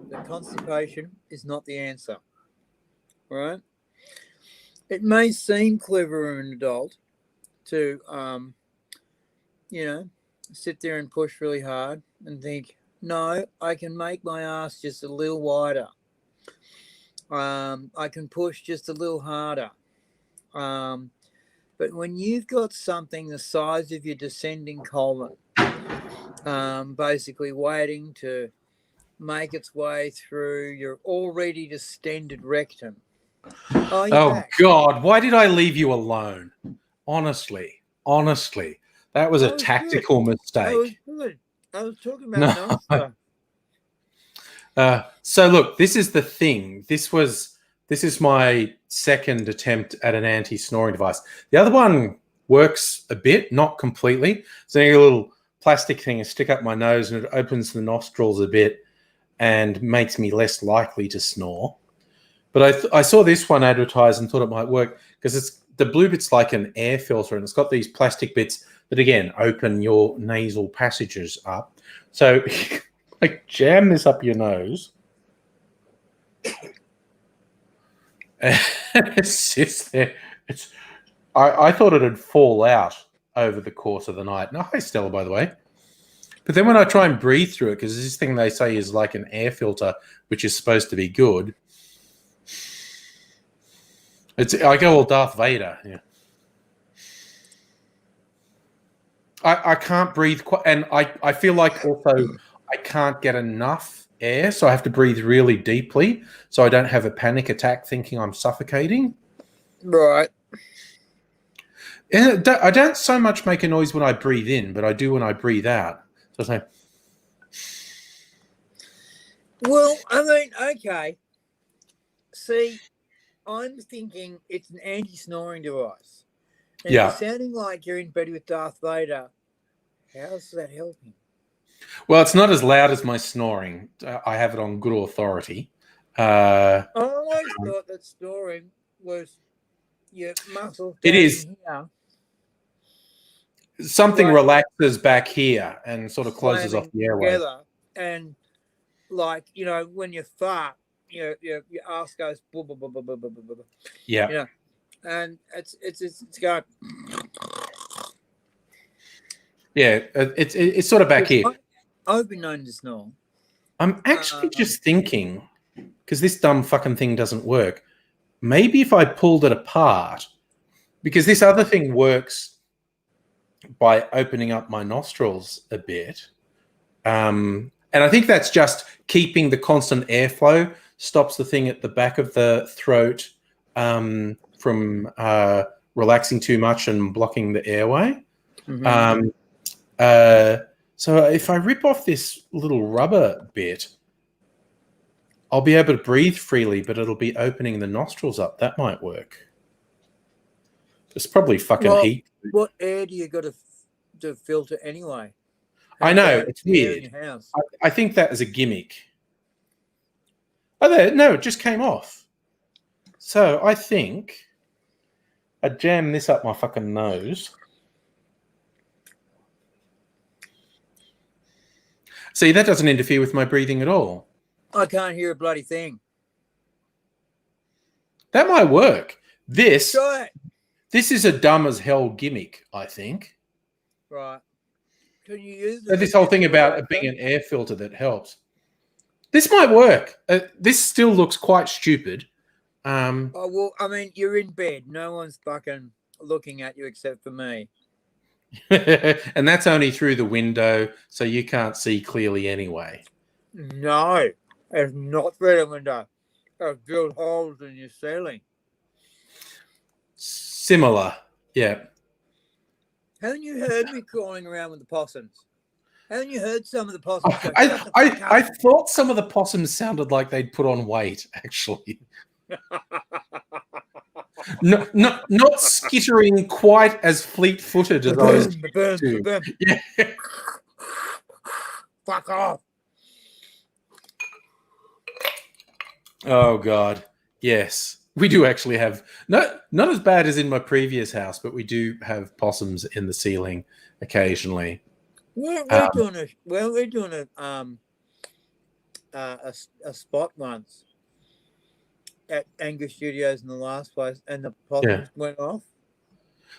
that constipation is not the answer. Right? It may seem clever in an adult to, sit there and push really hard and think, no, I can make my ass just a little wider. I can push just a little harder. But when you've got something the size of your descending colon, basically waiting to make its way through your already distended rectum. Oh, God. Why did I leave you alone? Honestly. That was a tactical mistake. That was good. I was talking about no. So look, this is the thing. This is my second attempt at an anti-snoring device. The other one works a bit, not completely. So a little plastic thing I stick up my nose and it opens the nostrils a bit and makes me less likely to snore. But I saw this one advertised and thought it might work because it's the blue bit's like an air filter and it's got these plastic bits that, again, open your nasal passages up. So I jam this up your nose. And it sits there. I thought it'd fall out over the course of the night. No, hi, Stella, by the way. But then when I try and breathe through it, because this thing they say is like an air filter, which is supposed to be good, I go all Darth Vader. Yeah. I can't breathe and I feel like also I can't get enough air, so I have to breathe really deeply so I don't have a panic attack thinking I'm suffocating. Right. And I don't so much make a noise when I breathe in, but I do when I breathe out. So I say, well, I mean, okay. See, I'm thinking it's an anti-snoring device. And yeah. you're sounding like you're in bed with Darth Vader. How's that helping? Well, it's not as loud as my snoring. I have it on good authority. I always thought that snoring was your muscles. It is. Here. Something relaxes back here and sort of closes off the airway. And like, when you fart, your ass goes blah, blah, blah, blah, blah, blah, blah. Yeah. And it's going. Yeah, it's sort of back here. I've been known to snore. I'm actually just thinking, because this dumb fucking thing doesn't work, maybe if I pulled it apart, because this other thing works by opening up my nostrils a bit. And I think that's just keeping the constant airflow, stops the thing at the back of the throat from relaxing too much and blocking the airway. Mm-hmm. So if I rip off this little rubber bit, I'll be able to breathe freely, but it'll be opening the nostrils up. That might work. It's probably fucking heat. What air do you got to filter anyway? I know, it's weird. I think that is a gimmick. Oh, no, it just came off. So I think I jam this up my fucking nose. See, that doesn't interfere with my breathing at all. I can't hear a bloody thing. That might work. This Try it. This is a dumb as hell gimmick, I think. Right. Can you use this whole thing about it being an air filter that helps. This might work. This still looks quite stupid. Oh, well, I mean, you're in bed. No one's fucking looking at you except for me. And that's only through the window, so you can't see clearly anyway. No, it's not through the window. I've drilled holes in your ceiling. Similar, yeah. Haven't you heard me crawling around with the possums? Haven't you heard some of the possums go, I thought some of the possums sounded like they'd put on weight, actually. Not skittering quite as fleet-footed as I was to. Yeah. Fuck off. Oh, God. Yes. We do actually have, not as bad as in my previous house, but we do have possums in the ceiling occasionally. We're doing a spot once at Angus Studios in the last place, and the possums went off.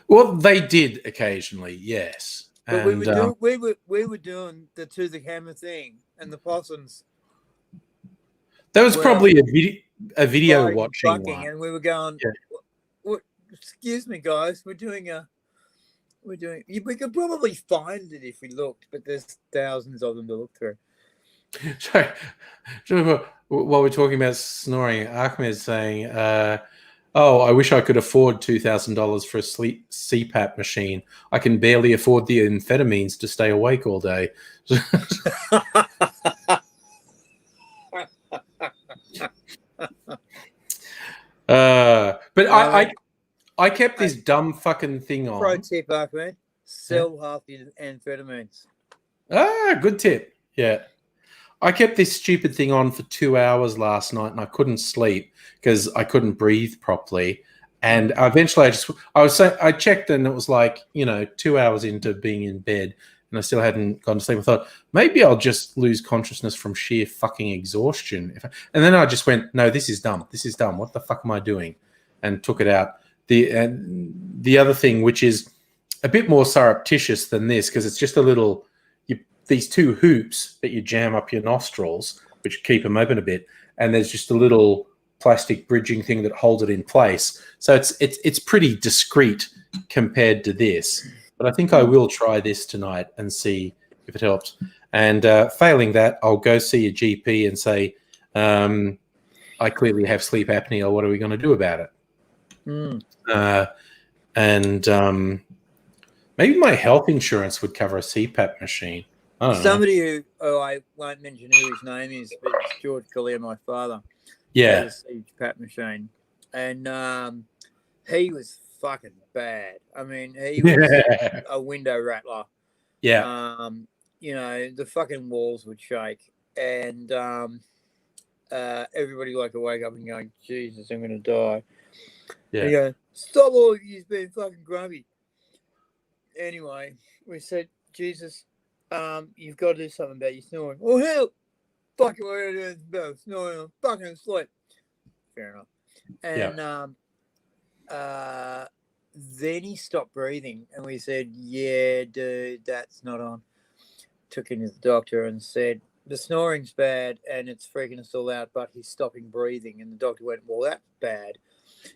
Well, they did occasionally, yes. But and, we were doing the to the camera thing, and the possums. That was probably a video watching one, and we were going. What, excuse me, guys. We could probably find it if we looked, but there's thousands of them to look through. Sorry, while we're talking about snoring, Ahmed's saying, "Oh, I wish I could afford $2,000 for a CPAP machine. I can barely afford the amphetamines to stay awake all day." But I kept this dumb fucking thing on. Pro tip, Ahmed: sell half the amphetamines. Good tip. Yeah. I kept this stupid thing on for 2 hours last night, and I couldn't sleep because I couldn't breathe properly. And eventually, I checked, and it was like 2 hours into being in bed, and I still hadn't gone to sleep. I thought maybe I'll just lose consciousness from sheer fucking exhaustion. And then I just went, no, this is dumb. This is dumb. What the fuck am I doing? And took it out. The other thing, which is a bit more surreptitious than this, because it's just a little. These two hoops that you jam up your nostrils, which keep them open a bit, and there's just a little plastic bridging thing that holds it in place. So it's pretty discreet compared to this. But I think I will try this tonight and see if it helps. And failing that, I'll go see a GP and say, I clearly have sleep apnea. What are we going to do about it? Maybe my health insurance would cover a CPAP machine. Somebody who I won't mention who his name is, but it's George Collier, my father. Yeah. Has a CPAP machine. And he was fucking bad. I mean, he was a window rattler. Yeah. The fucking walls would shake. And everybody would wake up and going, Jesus, I'm going to die. Yeah. And he goes, stop all of you being fucking grumpy. Anyway, we said, Jesus, you've got to do something about your snoring. Oh, hell! Fuck it, what are you doing about snoring? I'm fucking asleep. Fair enough. And then he stopped breathing, and we said, yeah, dude, that's not on. Took him to the doctor and said, the snoring's bad, and it's freaking us all out, but he's stopping breathing. And the doctor went, well, that's bad.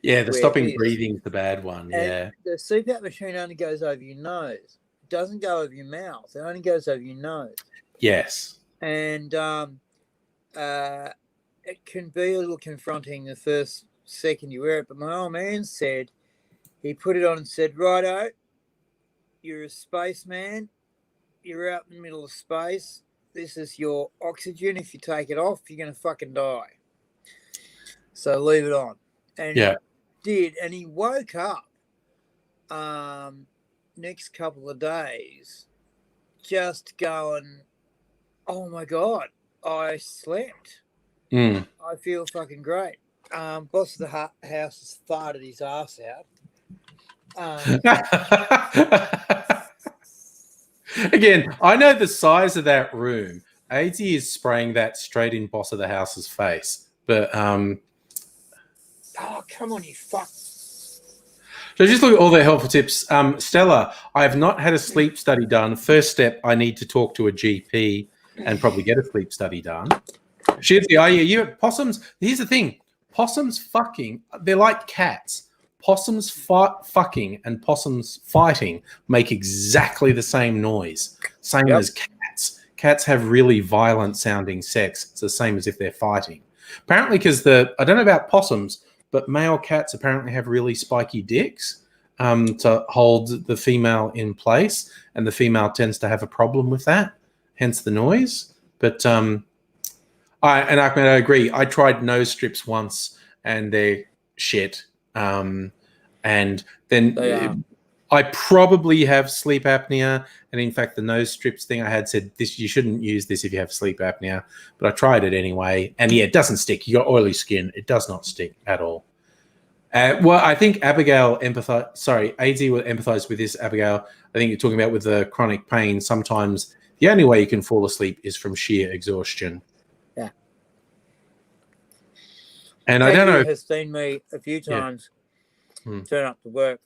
Yeah, the stopping breathing is the bad one, and the CPAP machine only goes over your nose. It doesn't go over your mouth. It only goes over your nose. Yes. And it can be a little confronting the first second you wear it. But my old man said, he put it on and said, righto, you're a spaceman. You're out in the middle of space. This is your oxygen. If you take it off, you're going to fucking die. So leave it on. And he did. And he woke up next couple of days just going, oh, my God, I slept. I feel fucking great. Boss of the house has farted his ass out. Again, I know the size of that room. AZ is spraying that straight in Boss of the House's face. But oh, come on, you fuck. So just look at all the helpful tips. Stella, I have not had a sleep study done. First step, I need to talk to a GP and probably get a sleep study done. Shit, yeah, possums. Here's the thing: possums fucking. They're like cats. Possums fucking and possums fighting make exactly the same noise, same as cats. Cats have really violent sounding sex. It's the same as if they're fighting. Apparently, because I don't know about possums, but male cats apparently have really spiky dicks to hold the female in place, and the female tends to have a problem with that, hence the noise. But I agree. I tried nose strips once, and they're shit. And then I probably have sleep apnea, and in fact, the nose strips thing I had said this: you shouldn't use this if you have sleep apnea. But I tried it anyway, and yeah, it doesn't stick. You got oily skin; it does not stick at all. Well, I think Abigail AZ will empathize with this. Abigail, I think you're talking about with the chronic pain. Sometimes the only way you can fall asleep is from sheer exhaustion. Yeah. And I don't know. Has seen me a few times turn up to work,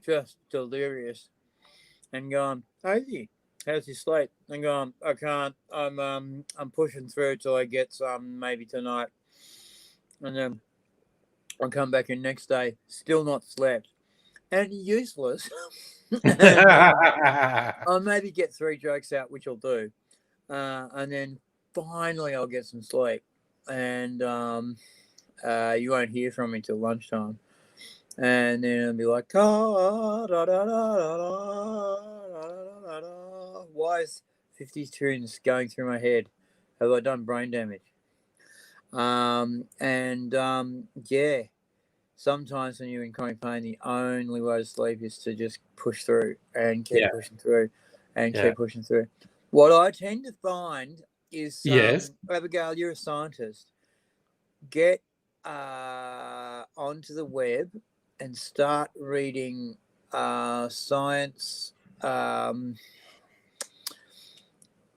just delirious, and gone, "Hey, how's your sleep?" And gone, "I can't. I'm pushing through till I get some, maybe tonight." And then I'll come back in next day, still not slept, and useless. I'll maybe get 3 jokes out, which I'll do, and then finally I'll get some sleep, and you won't hear from me till lunchtime, and then it'll be like, why is 50s tunes going through my head? Have I done brain damage? Yeah, sometimes when you're in chronic pain, the only way to sleep is to just push through and keep pushing through and keep pushing through. What I tend to find is, Abigail, you're a scientist. Get onto the web and start reading science,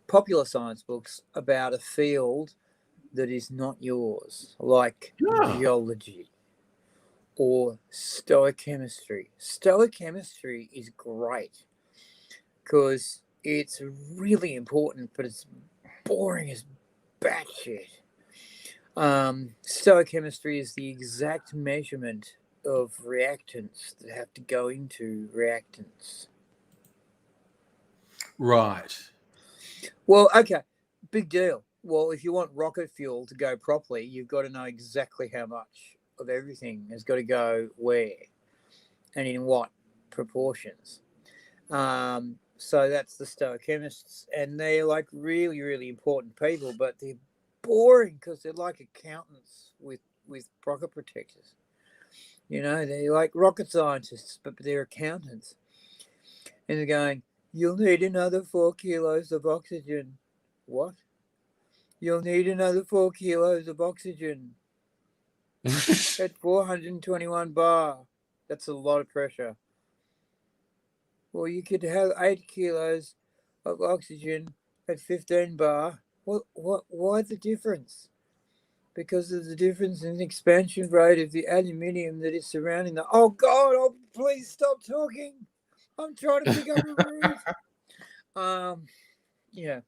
popular science books about a field that is not yours, like geology or stoichemistry. Stoichemistry is great because it's really important, but it's boring as batshit. Stoichemistry is the exact measurement of reactants that have to go into reactants. Right. Well, okay, big deal. Well, if you want rocket fuel to go properly, you've got to know exactly how much of everything has got to go where and in what proportions. So that's the stoichemists, and they're like really, really important people, but they're boring because they're like accountants with pocket protectors. You know, they're like rocket scientists, but they're accountants. And they're going, "You'll need another 4 kilos of oxygen." What? "You'll need another 4 kilos of oxygen at 421 bar. That's a lot of pressure. Well, you could have 8 kilos of oxygen at 15 bar. Why the difference? Because of the difference in the expansion rate of the aluminium that is surrounding the... Oh, God, please stop talking. I'm trying to pick up a root. Yeah.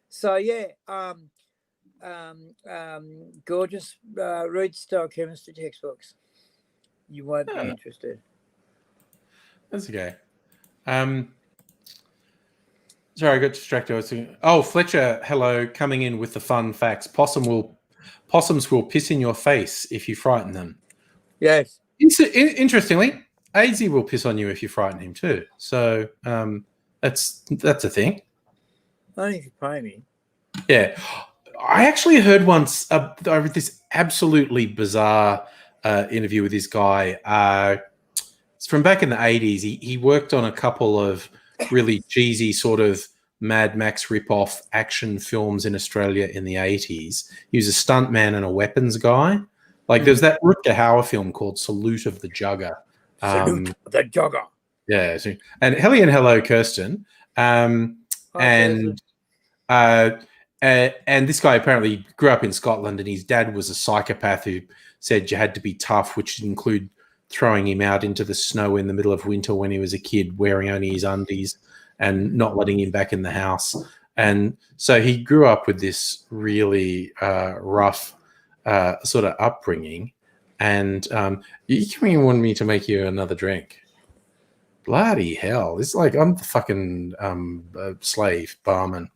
So, yeah, gorgeous. Read stoichemistry textbooks. You won't be interested. That's okay. Sorry, I got distracted. I was thinking, Fletcher, hello, coming in with the fun facts. Possums will piss in your face if you frighten them. Yes. Interestingly, AZ will piss on you if you frighten him too. So that's a thing. Only if you pay me. Yeah. I actually heard once I read this absolutely bizarre interview with this guy. It's from back in the 80s. He worked on a couple of really cheesy sort of Mad Max ripoff action films in Australia in the 80s. He was a stuntman and a weapons guy. Like there's that Rutger Hauer film called Salute of the Jugger. Salute the Jugger. Yeah. And hello, Kirsten. And this guy apparently grew up in Scotland, and his dad was a psychopath who said you had to be tough, which include throwing him out into the snow in the middle of winter when he was a kid, wearing only his undies and not letting him back in the house. And so he grew up with this really rough sort of upbringing. And you want me to make you another drink. Bloody hell. It's like I'm the fucking slave barman.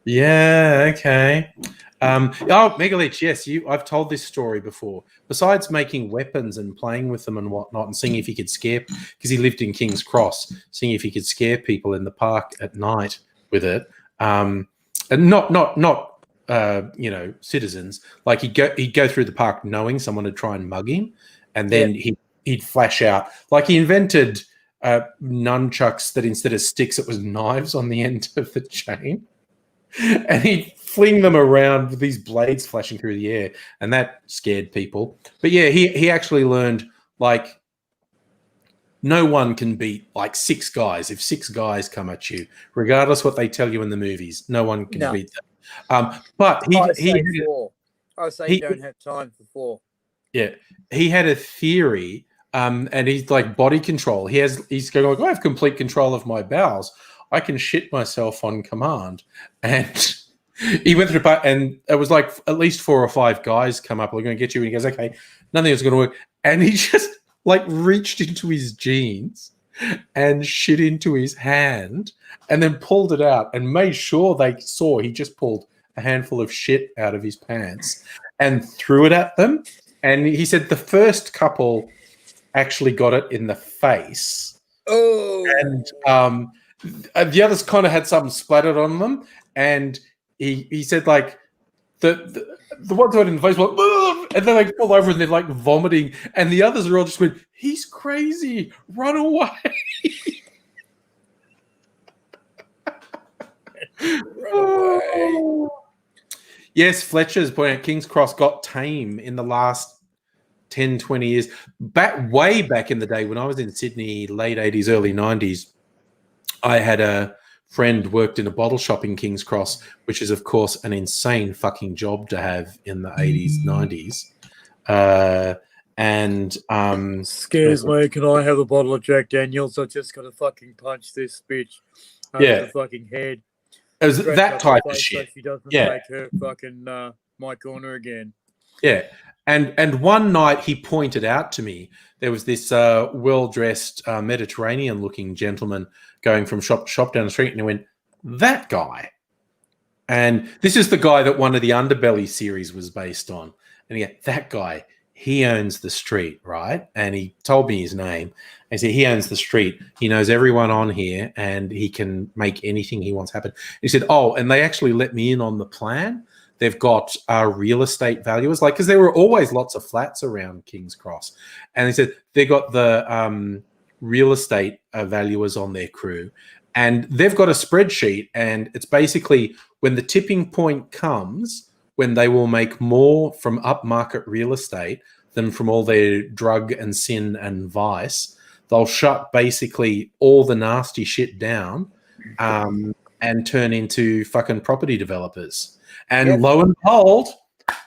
Yeah, okay. Megalich, yes, I've told this story before. Besides making weapons and playing with them and whatnot and seeing if he could scare, because he lived in King's Cross, seeing if he could scare people in the park at night with it. And not citizens. Like he'd go through the park knowing someone would try and mug him, and then he'd flash out. Like he invented nunchucks that instead of sticks, it was knives on the end of the chain. And he'd fling them around with these blades flashing through the air, and that scared people. But yeah, he actually learned, like, no one can beat like 6 guys. If 6 guys come at you, regardless what they tell you in the movies, no one can beat them. But I say you don't have time for 4. Yeah, he had a theory, and he's like body control. He's going like, I have complete control of my bowels. I can shit myself on command. And he went through, and it was like at least 4 or 5 guys come up. We're going to get you. And he goes, okay, nothing is going to work. And he just like reached into his jeans and shit into his hand, and then pulled it out and made sure they saw he just pulled a handful of shit out of his pants and threw it at them. And he said the first couple actually got it in the face. Oh. And the others kind of had something splattered on them. And he said, like, the ones who had in the face went, and then they fall over and they're like vomiting. And the others are all just went, he's crazy, run away. Run away. Yes, Fletcher's pointing out King's Cross got tame in the last 10, 20 years. Way back in the day when I was in Sydney, late 80s, early 90s, I had a friend worked in a bottle shop in King's Cross, which is, of course, an insane fucking job to have in the 80s, 90s. Excuse me, can I have a bottle of Jack Daniels? I just got to fucking punch this bitch over the fucking head. It was that type of shit. So she doesn't take her fucking my corner again. Yeah. And one night he pointed out to me there was this well-dressed Mediterranean-looking gentleman going from shop to shop down the street, and he went, that guy. And this is the guy that one of the Underbelly series was based on. And he went, that guy, he owns the street, right? And he told me his name. I said, he owns the street. He knows everyone on here, and he can make anything he wants happen. He said, oh, and they actually let me in on the plan. They've got real estate valuers, like, because there were always lots of flats around King's Cross. And he said they got the real estate valuers on their crew, and they've got a spreadsheet, and it's basically when the tipping point comes, when they will make more from upmarket real estate than from all their drug and sin and vice, they'll shut basically all the nasty shit down and turn into fucking property developers. And lo and behold,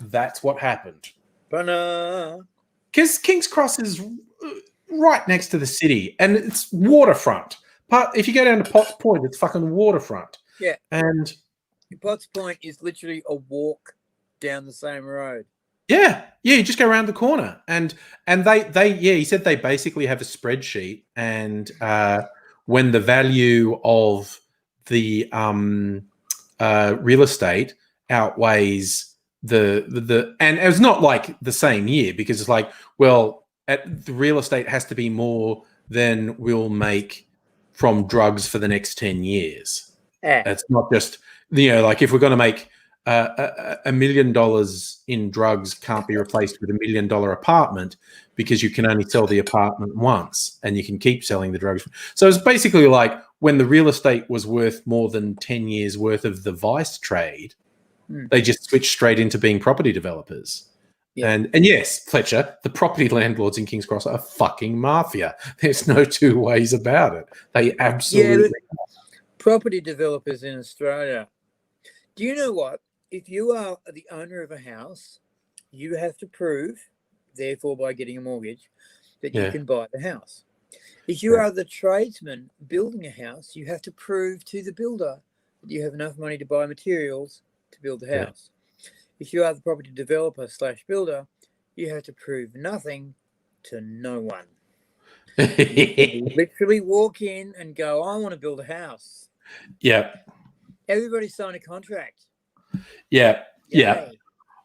that's what happened. Because King's Cross is right next to the city, and it's waterfront. But if you go down to Potts Point, it's fucking waterfront. Yeah. And Potts Point is literally a walk down the same road. Yeah, you just go around the corner. And they he said they basically have a spreadsheet, and when the value of the real estate outweighs the and it's not like the same year, because it's like, well, the real estate has to be more than we'll make from drugs for the next 10 years. It's not just, like if we're going to make $1 million in drugs can't be replaced with $1 million apartment, because you can only sell the apartment once and you can keep selling the drugs. So it's basically like when the real estate was worth more than 10 years worth of the vice trade, they just switched straight into being property developers. Yeah. And yes, Fletcher, the property landlords in King's Cross are fucking mafia. There's no two ways about it. They absolutely are. Property developers in Australia. Do you know what? If you are the owner of a house, you have to prove, therefore by getting a mortgage, that you can buy the house. If you are the tradesman building a house, you have to prove to the builder that you have enough money to buy materials to build the Yeah. house. If you are the property developer / builder, you have to prove nothing to no one. You can literally walk in and go, I want to build a house. Yeah. Everybody sign a contract. Yeah. Yeah. Yay.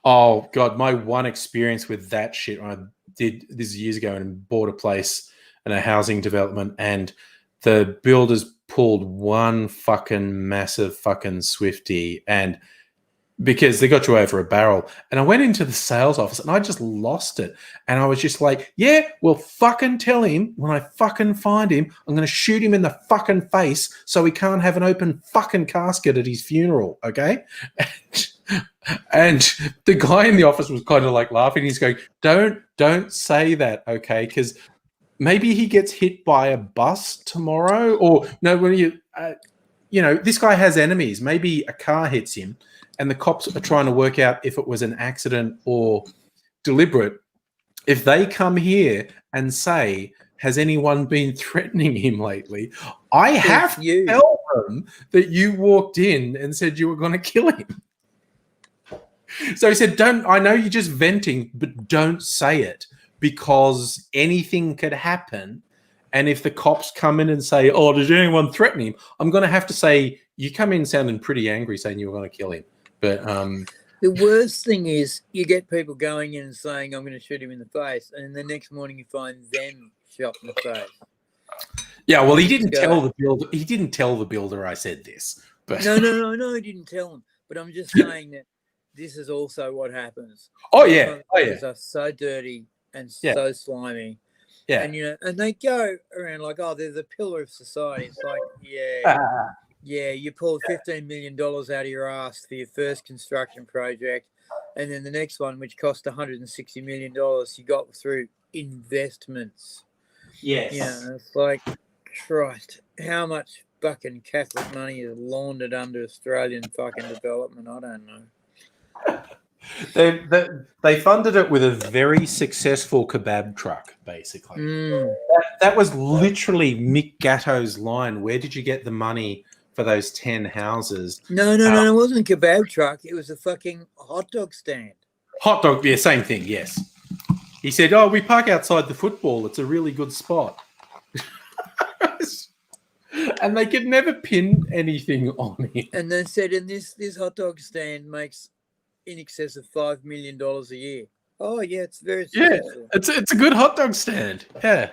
Oh God, my one experience with that shit, I did this years ago and bought a place in a housing development, and the builders pulled one fucking massive fucking Swifty, and because they got you over a barrel. And I went into the sales office and I just lost it. And I was just like, yeah, well, fucking tell him when I fucking find him, I'm going to shoot him in the fucking face so he can't have an open fucking casket at his funeral. Okay. And the guy in the office was kind of like laughing. He's going, don't say that. Okay. Because maybe he gets hit by a bus tomorrow, or no, when this guy has enemies. Maybe a car hits him and the cops are trying to work out if it was an accident or deliberate. If they come here and say, has anyone been threatening him lately? I have to tell them that you walked in and said you were going to kill him. So he said, I know you're just venting, but don't say it, because anything could happen. And if the cops come in and say, oh, did anyone threaten him? I'm going to have to say, you come in sounding pretty angry saying you were going to kill him. But the worst thing is you get people going in and saying, I'm going to shoot him in the face. And the next morning you find them shot in the face. Yeah, well, he didn't tell the builder. He didn't tell the builder I said this. But No, he didn't tell him. But I'm just saying that this is also what happens. Oh, yeah. Motherfuckers are so dirty and so slimy. Yeah. And, and they go around like, oh, they're the pillar of society. It's like, yeah, you pulled $15 million out of your ass for your first construction project. And then the next one, which cost $160 million, you got through investments. Yes. It's like, Christ, how much fucking Catholic money is laundered under Australian fucking development? I don't know. They funded it with a very successful kebab truck, basically. That was literally Mick Gatto's line. Where did you get the money for those 10 houses? No, it wasn't a kebab truck. It was a fucking hot dog stand. Hot dog, yeah, same thing, yes. He said, oh, we park outside the football. It's a really good spot. And they could never pin anything on him. And they said, and this hot dog stand makes in excess of $5 million a year. Oh, yeah, it's very successful. Yeah, it's a good hot dog stand. Yeah.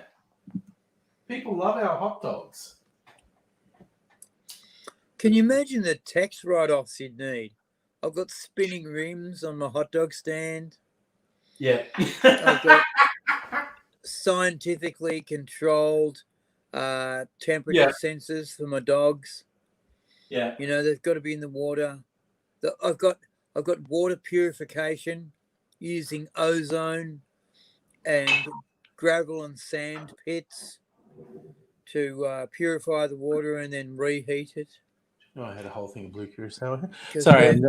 People love our hot dogs. Can you imagine the tax write-offs you'd need? I've got spinning rims on my hot dog stand. Yeah. I've got scientifically controlled temperature sensors for my dogs. Yeah. They've got to be in the water. I've got water purification using ozone and gravel and sand pits to purify the water and then reheat it. Oh, I had a whole thing of blue curacao. Sorry,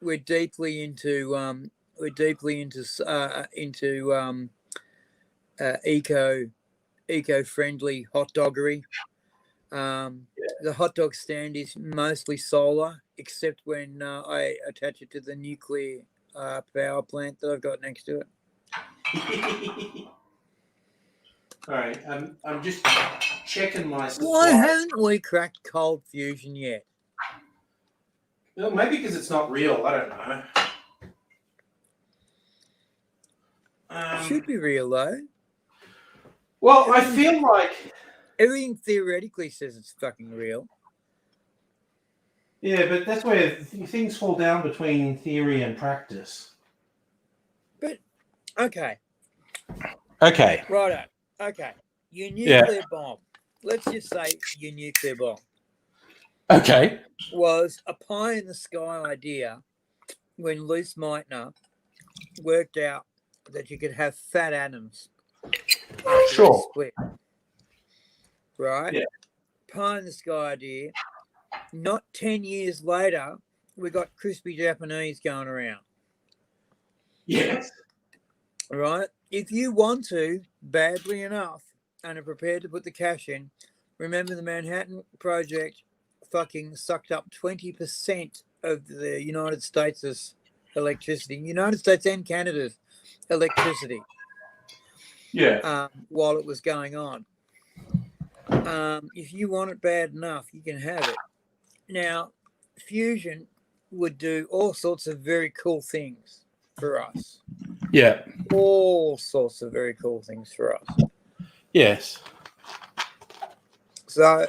we're deeply into eco-friendly hot doggery. The hot dog stand is mostly solar, except when I attach it to the nuclear power plant that I've got next to it. All right, I'm just checking my supply. Why haven't we cracked cold fusion yet? Well, maybe because it's not real. I don't know. It should be real, though. Well, I feel like everything theoretically says it's fucking real. Yeah, but that's where things fall down between theory and practice. But, okay. Righto. Okay. Your nuclear bomb. Let's just say your nuclear bomb. Okay. Was a pie-in-the-sky idea when Luce Meitner worked out that you could have fat atoms. Sure. Split. Right? Yeah. Pie-in-the-sky idea. Not 10 years later, we got crispy Japanese going around. Yes. Right? If you want to, badly enough, and are prepared to put the cash in, remember the Manhattan Project fucking sucked up 20% of the United States' electricity, United States and Canada's electricity. Yeah. While it was going on. If you want it bad enough, you can have it. Now, fusion would do all sorts of very cool things for us. Yeah. All sorts of very cool things for us. Yes. So,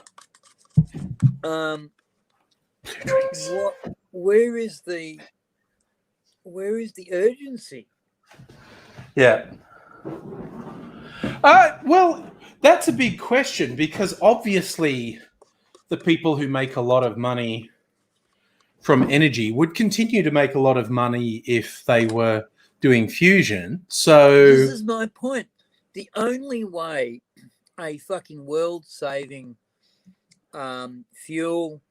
where is the urgency? Yeah. Well, that's a big question because obviously the people who make a lot of money from energy would continue to make a lot of money if they were doing fusion. So this is my point. The only way a fucking world-saving fuel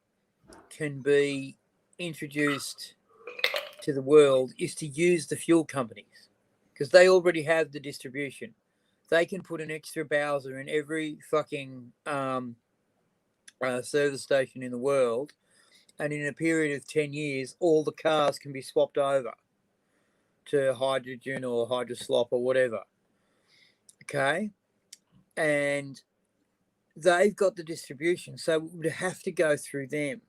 can be introduced to the world is to use the fuel companies because they already have the distribution. They can put an extra Bowser in every fucking service station in the world, and in a period of 10 years, all the cars can be swapped over to hydrogen or hydroslop or whatever. Okay? And they've got the distribution, so it would have to go through them.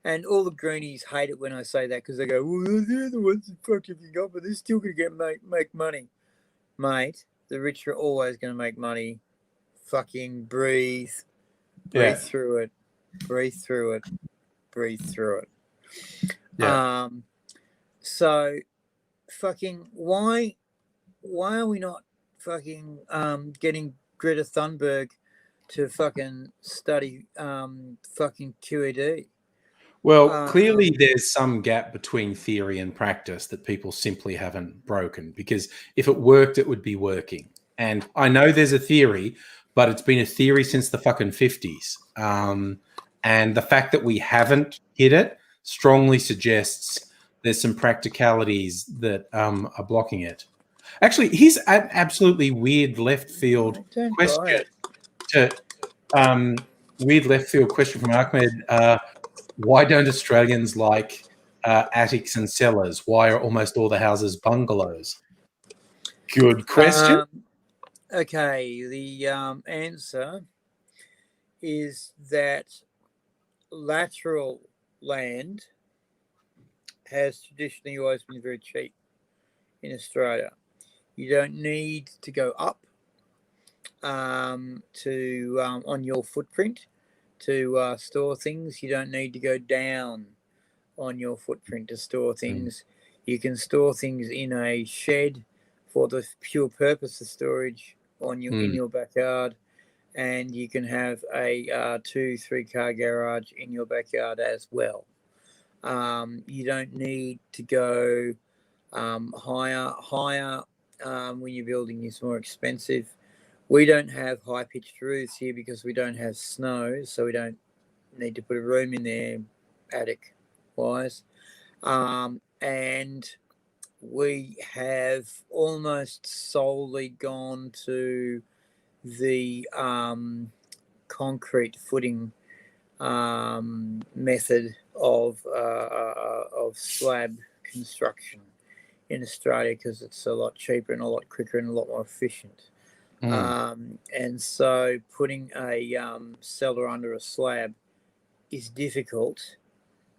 And all the greenies hate it when I say that because they go, well, they're the ones that fuck everything up, but they're still going to make money. Mate, the rich are always going to make money. Fucking breathe through it, breathe through it, breathe through it. yeah. So fucking why are we not fucking getting Greta Thunberg to fucking study fucking QED? Well, clearly there's some gap between theory and practice that people simply haven't broken because if it worked, it would be working. And I know there's a theory, but it's been a theory since the fucking 50s. And the fact that we haven't hit it strongly suggests there's some practicalities that are blocking it. Actually, here's an absolutely weird left field question. Weird left field question from Ahmed. Why don't Australians like attics and cellars? Why are almost all the houses bungalows? Good question. Okay, the answer is that lateral land has traditionally always been very cheap in Australia. You don't need to go up on your footprint to store things. You don't need to go down on your footprint to store things. You can store things in a shed for the pure purpose of storage in your backyard, and you can have a 2-3 car garage in your backyard as well. You don't need to go higher when your building is more expensive. We don't have high-pitched roofs here because we don't have snow, so we don't need to put a room in there attic-wise. And we have almost solely gone to the concrete footing method of slab construction in Australia because it's a lot cheaper and a lot quicker and a lot more efficient. And so putting a cellar under a slab is difficult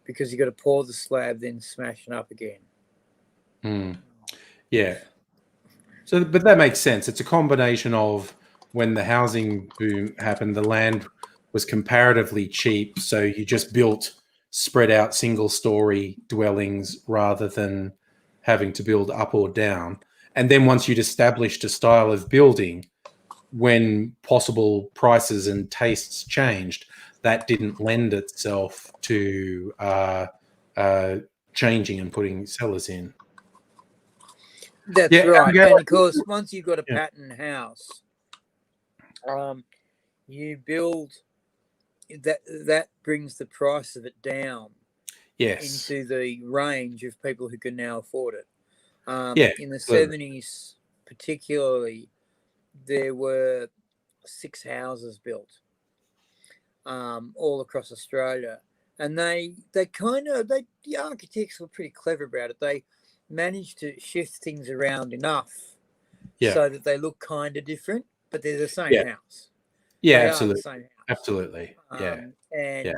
because you've got to pour the slab, then smash it up again. Yeah. So, but that makes sense. It's a combination of when the housing boom happened, the land was comparatively cheap. So you just built spread out single story dwellings rather than having to build up or down. And then once you'd established a style of building, when possible prices and tastes changed, that didn't lend itself to changing and putting cellars in. That's right. And of course, once you've got a pattern house, you build that brings the price of it down into the range of people who can now afford it. In the 70s, particularly, there were 6 houses built. all across Australia. And the architects were pretty clever about it. They managed to shift things around enough Yeah. so that they look kind of different, but they're the same Yeah. house. Yeah, They are absolutely. the same house. Absolutely. Yeah. And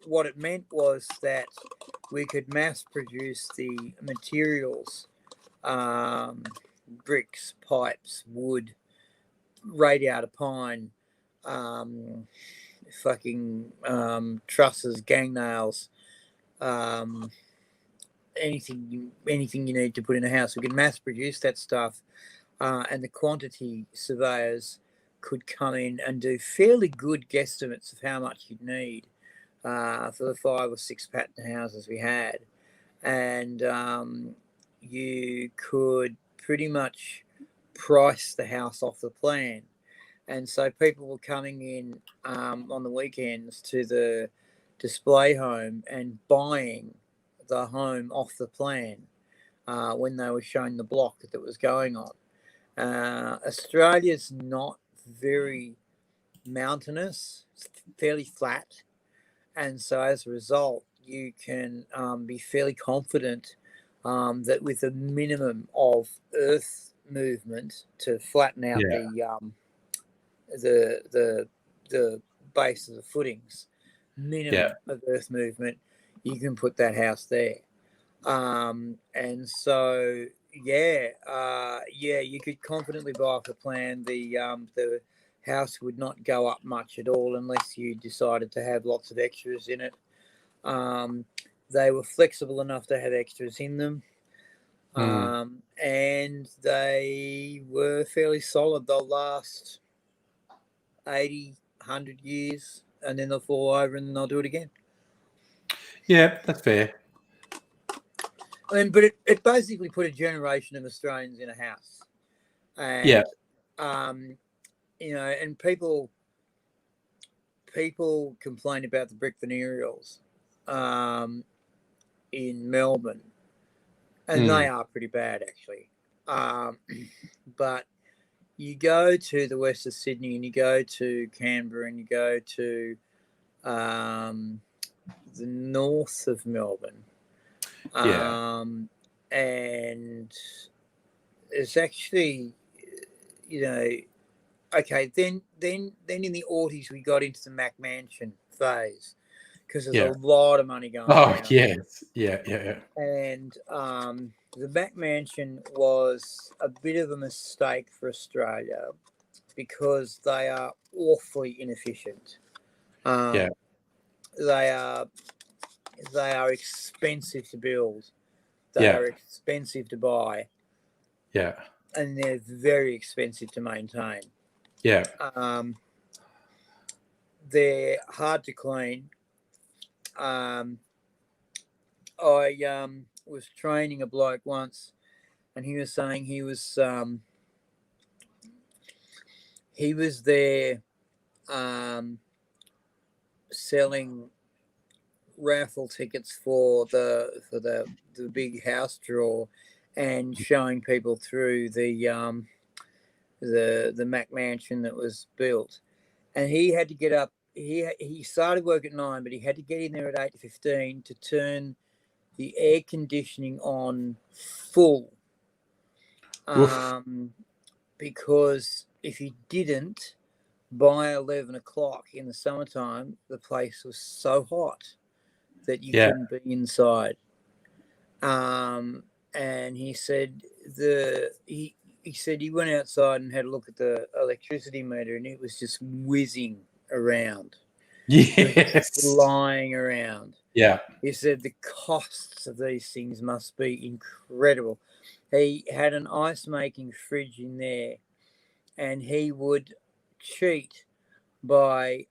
what it meant was that we could mass produce the materials, bricks, pipes, wood, radiata pine, trusses, gang nails, anything you need to put in a house. We could mass produce that stuff, and the quantity surveyors could come in and do fairly good guesstimates of how much you'd need for the 5 or 6 pattern houses we had. And you could pretty much price the house off the plan. And so people were coming in on the weekends to the display home and buying the home off the plan when they were showing the block that was going on. Australia's not very mountainous, it's fairly flat. And so as a result, you can be fairly confident that with a minimum of earth movement to flatten out the base of the footings, minimum of earth movement, you can put that house there. And so you could confidently buy off the plan. The house would not go up much at all unless you decided to have lots of extras in it. They were flexible enough to have extras in them. And they were fairly solid. They'll last 80, 100 years, and then they'll fall over and then they'll do it again. Yeah, that's fair. I mean, but it basically put a generation of Australians in a house. And, and people complain about the brick veneerials in Melbourne, and they are pretty bad, actually. But you go to the west of Sydney and you go to Canberra and you go to the north of Melbourne, and it's actually, okay, then in the aughties we got into the Mac Mansion phase because there's a lot of money going around. Yes. Yeah. And the Mac Mansion was a bit of a mistake for Australia because they are awfully inefficient. They are expensive to build. They are expensive to buy. Yeah. And they're very expensive to maintain. Yeah. They're hard to clean. I was training a bloke once, and he was saying he was there selling raffle tickets for the big house draw and showing people through the Mac Mansion that was built. And he had to get up. He started work at 9, but he had to get in there at 8:15 to turn the air conditioning on full. Because if he didn't, by 11 o'clock in the summertime, the place was so hot that you couldn't be inside. And he said he said he went outside and had a look at the electricity meter, and it was just whizzing around. Yes. Flying around. Yeah. He said the costs of these things must be incredible. He had an ice-making fridge in there, and he would cheat by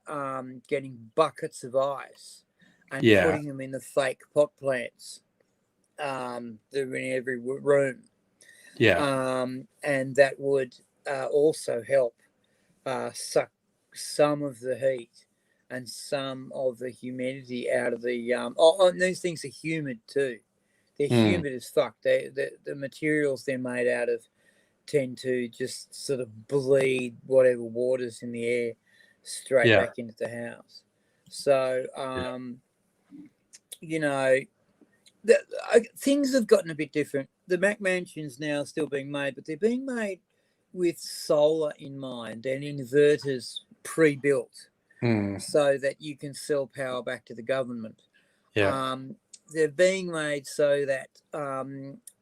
getting buckets of ice and putting them in the fake pot plants that are in every room. And that would also help suck some of the heat and some of the humidity out of the and these things are humid too. They're humid as fuck. The materials they're made out of tend to just sort of bleed whatever water's in the air. straight Yeah. back into the house. So, you know, things have gotten a bit different. The Mac Mansion's now still being made, but they're being made with solar in mind and inverters pre-built so that you can sell power back to the government. Yeah. They're being made so that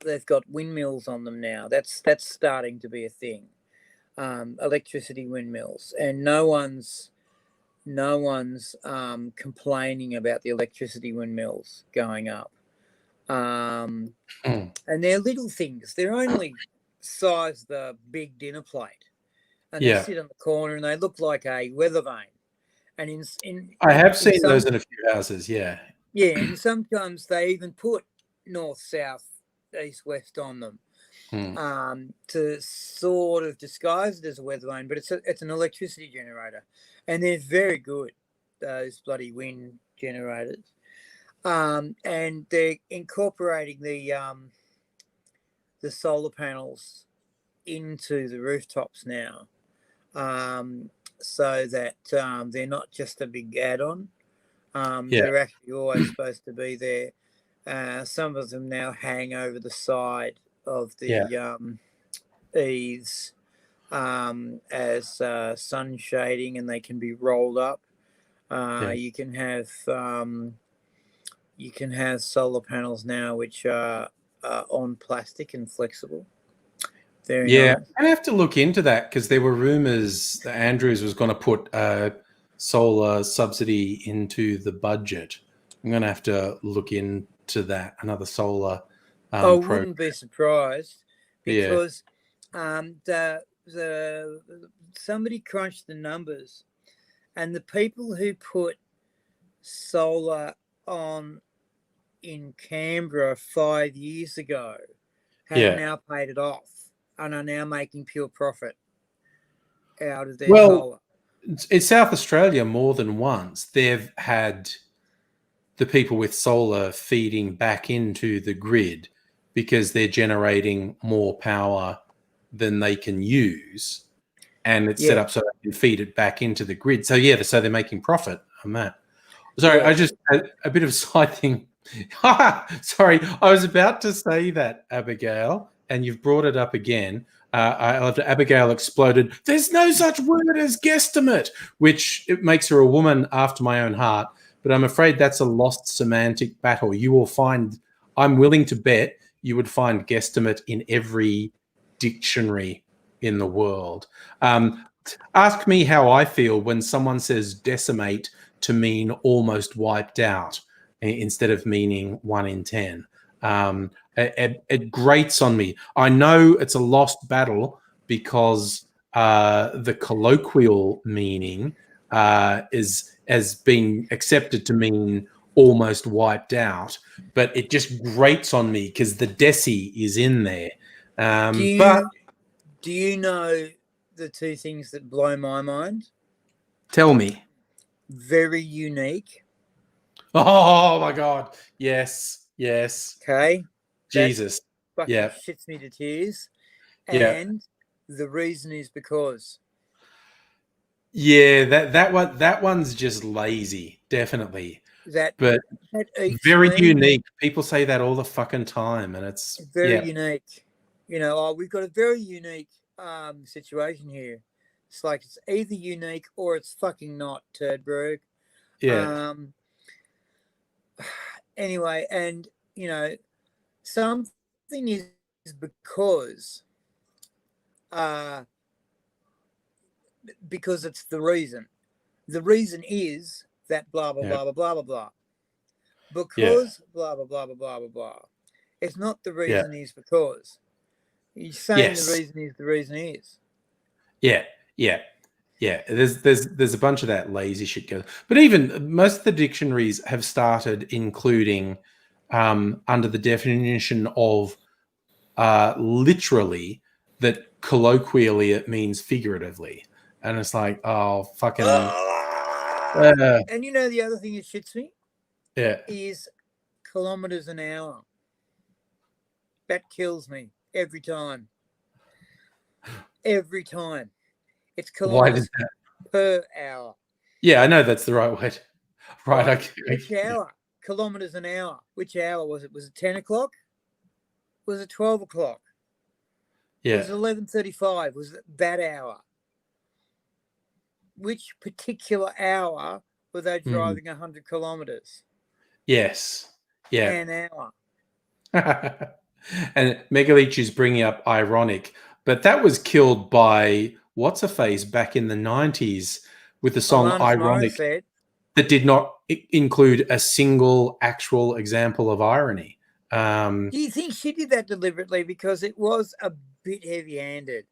they've got windmills on them now. That's starting to be a thing. Electricity windmills, and no one's complaining about the electricity windmills going up. And they're little things. They're only size the big dinner plate, and they sit on the corner and they look like a weather vane. And I have seen those in a few houses. Yeah. Yeah, and sometimes they even put north, south, east, west on them to sort of disguise it as a weather vane, but it's an electricity generator, and they're very good, those bloody wind generators. And they're incorporating the solar panels into the rooftops now, so that they're not just a big add-on. They're actually always supposed to be there. Some of them now hang over the side of the eaves as sun shading, and they can be rolled up. You can have solar panels now which are on plastic and flexible. Very nice. I have to look into that because there were rumors that Andrews was going to put a solar subsidy into the budget. I'm going to have to look into that. Another solar. I wouldn't be surprised because somebody crunched the numbers, and the people who put solar on in Canberra 5 years ago have now paid it off and are now making pure profit out of their solar. In South Australia, more than once, they've had the people with solar feeding back into the grid because they're generating more power than they can use, and it's set up so they can feed it back into the grid. So so they're making profit on that. Sorry, I just had a bit of side thing. Sorry, I was about to say that, Abigail, and you've brought it up again. I loved it. Abigail exploded. There's no such word as guesstimate, which it makes her a woman after my own heart. But I'm afraid that's a lost semantic battle. You will find, I'm willing to bet, you would find guesstimate in every dictionary in the world. Ask me how I feel when someone says decimate to mean almost wiped out instead of meaning 1 in 10. It grates on me. I know it's a lost battle because the colloquial meaning has been accepted to mean almost wiped out, but it just grates on me because the deci is in there. Do you know the two things that blow my mind? Tell me. Very unique. Oh my God! Yes. Okay. Jesus. Fucking shits me to tears. And the reason is because. Yeah, that one's just lazy, definitely. But very unique. People say that all the fucking time, and it's very unique. You know, we've got a very unique situation here. It's like it's either unique or it's fucking not, Turdberg. Yeah. Anyway, and you know, something is because it's the reason. The reason is that blah blah blah blah blah blah blah. Because blah blah blah blah blah blah blah. It's not the reason is because. He's saying the reason is the reason is. Yeah. There's a bunch of that lazy shit going. But even most of the dictionaries have started including under the definition of literally that colloquially it means figuratively. And it's like, oh, fucking. And you know the other thing that shits me? Is kilometers an hour. That kills me every time. Every time. It's kilometers. Why does that? per hour. Yeah, I know that's the right word. Right. Right. Okay. Which hour? Kilometers an hour. Which hour was it? Was it 10 o'clock? Was it 12 o'clock? Yeah. Was it 11:35? Was it that hour? Which particular hour were they driving 100 kilometers? Yes. Yeah. An hour. And Megaleech is bringing up ironic, but that was killed by what's a face back in the 90s with the song Alanis Ironic Morissette. that did not include a single actual example of irony. Do you think she did that deliberately because it was a bit heavy-handed?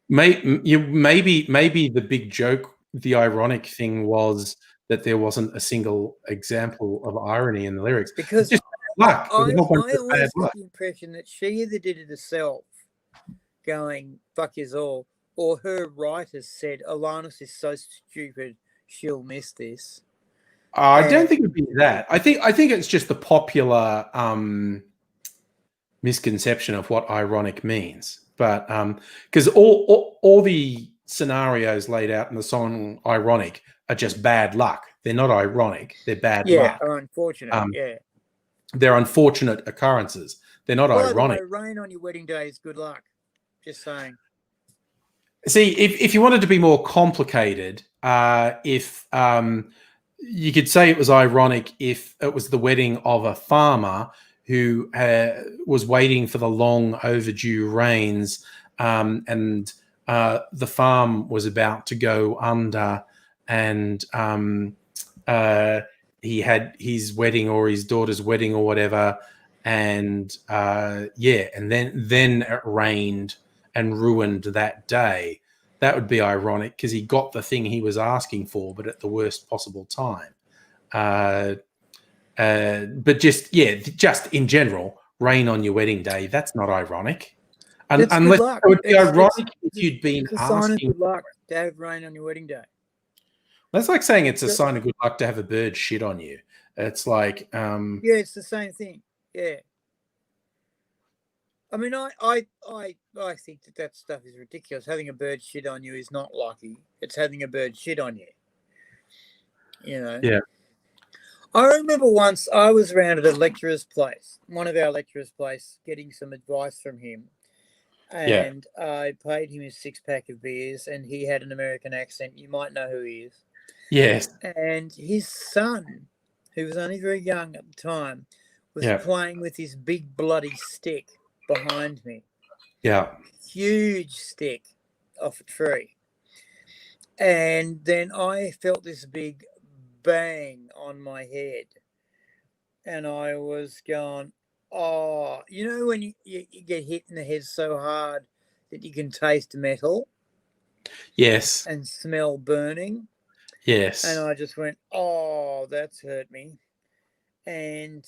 Maybe the big joke, the ironic thing was that there wasn't a single example of irony in the lyrics. Because Just bad luck. There's I a whole bunch of bad always luck. get the impression that she either did it herself, going, fuck is all, or her writers said, Alanis is so stupid, she'll miss this. I don't think it'd be that. I think it's just the popular misconception of what ironic means. But because all the scenarios laid out in the song "Ironic" are just bad luck. They're not ironic. They're bad luck. Or unfortunate. They're unfortunate occurrences. They're not By ironic. the way, rain on your wedding day is good luck. Just saying. See, if you wanted to be more complicated, if you could say it was ironic if it was the wedding of a farmer who was waiting for the long overdue rains, and the farm was about to go under, and he had his wedding or his daughter's wedding or whatever, and and then it rained and ruined that day. That would be ironic because he got the thing he was asking for, but at the worst possible time. But just in general, rain on your wedding day, that's not ironic. Unless it would be ironic if you'd been asking. It's a sign of good luck to have rain on your wedding day. That's like saying it's a sign of good luck to have a bird shit on you. It's like it's the same thing. Yeah. I mean, I think that stuff is ridiculous. Having a bird shit on you is not lucky. It's having a bird shit on you. You know? Yeah. I remember once I was around at a lecturer's place, one of our lecturer's place, getting some advice from him. And I paid him his 6-pack of beers, and he had an American accent. You might know who he is. Yes. And his son, who was only very young at the time, was playing with his big bloody stick behind me. Yeah. Huge stick off a tree. And then I felt this big bang on my head. And I was going, oh, you know when you get hit in the head so hard that you can taste metal? Yes. And smell burning? Yes. And I just went, oh, that's hurt me. And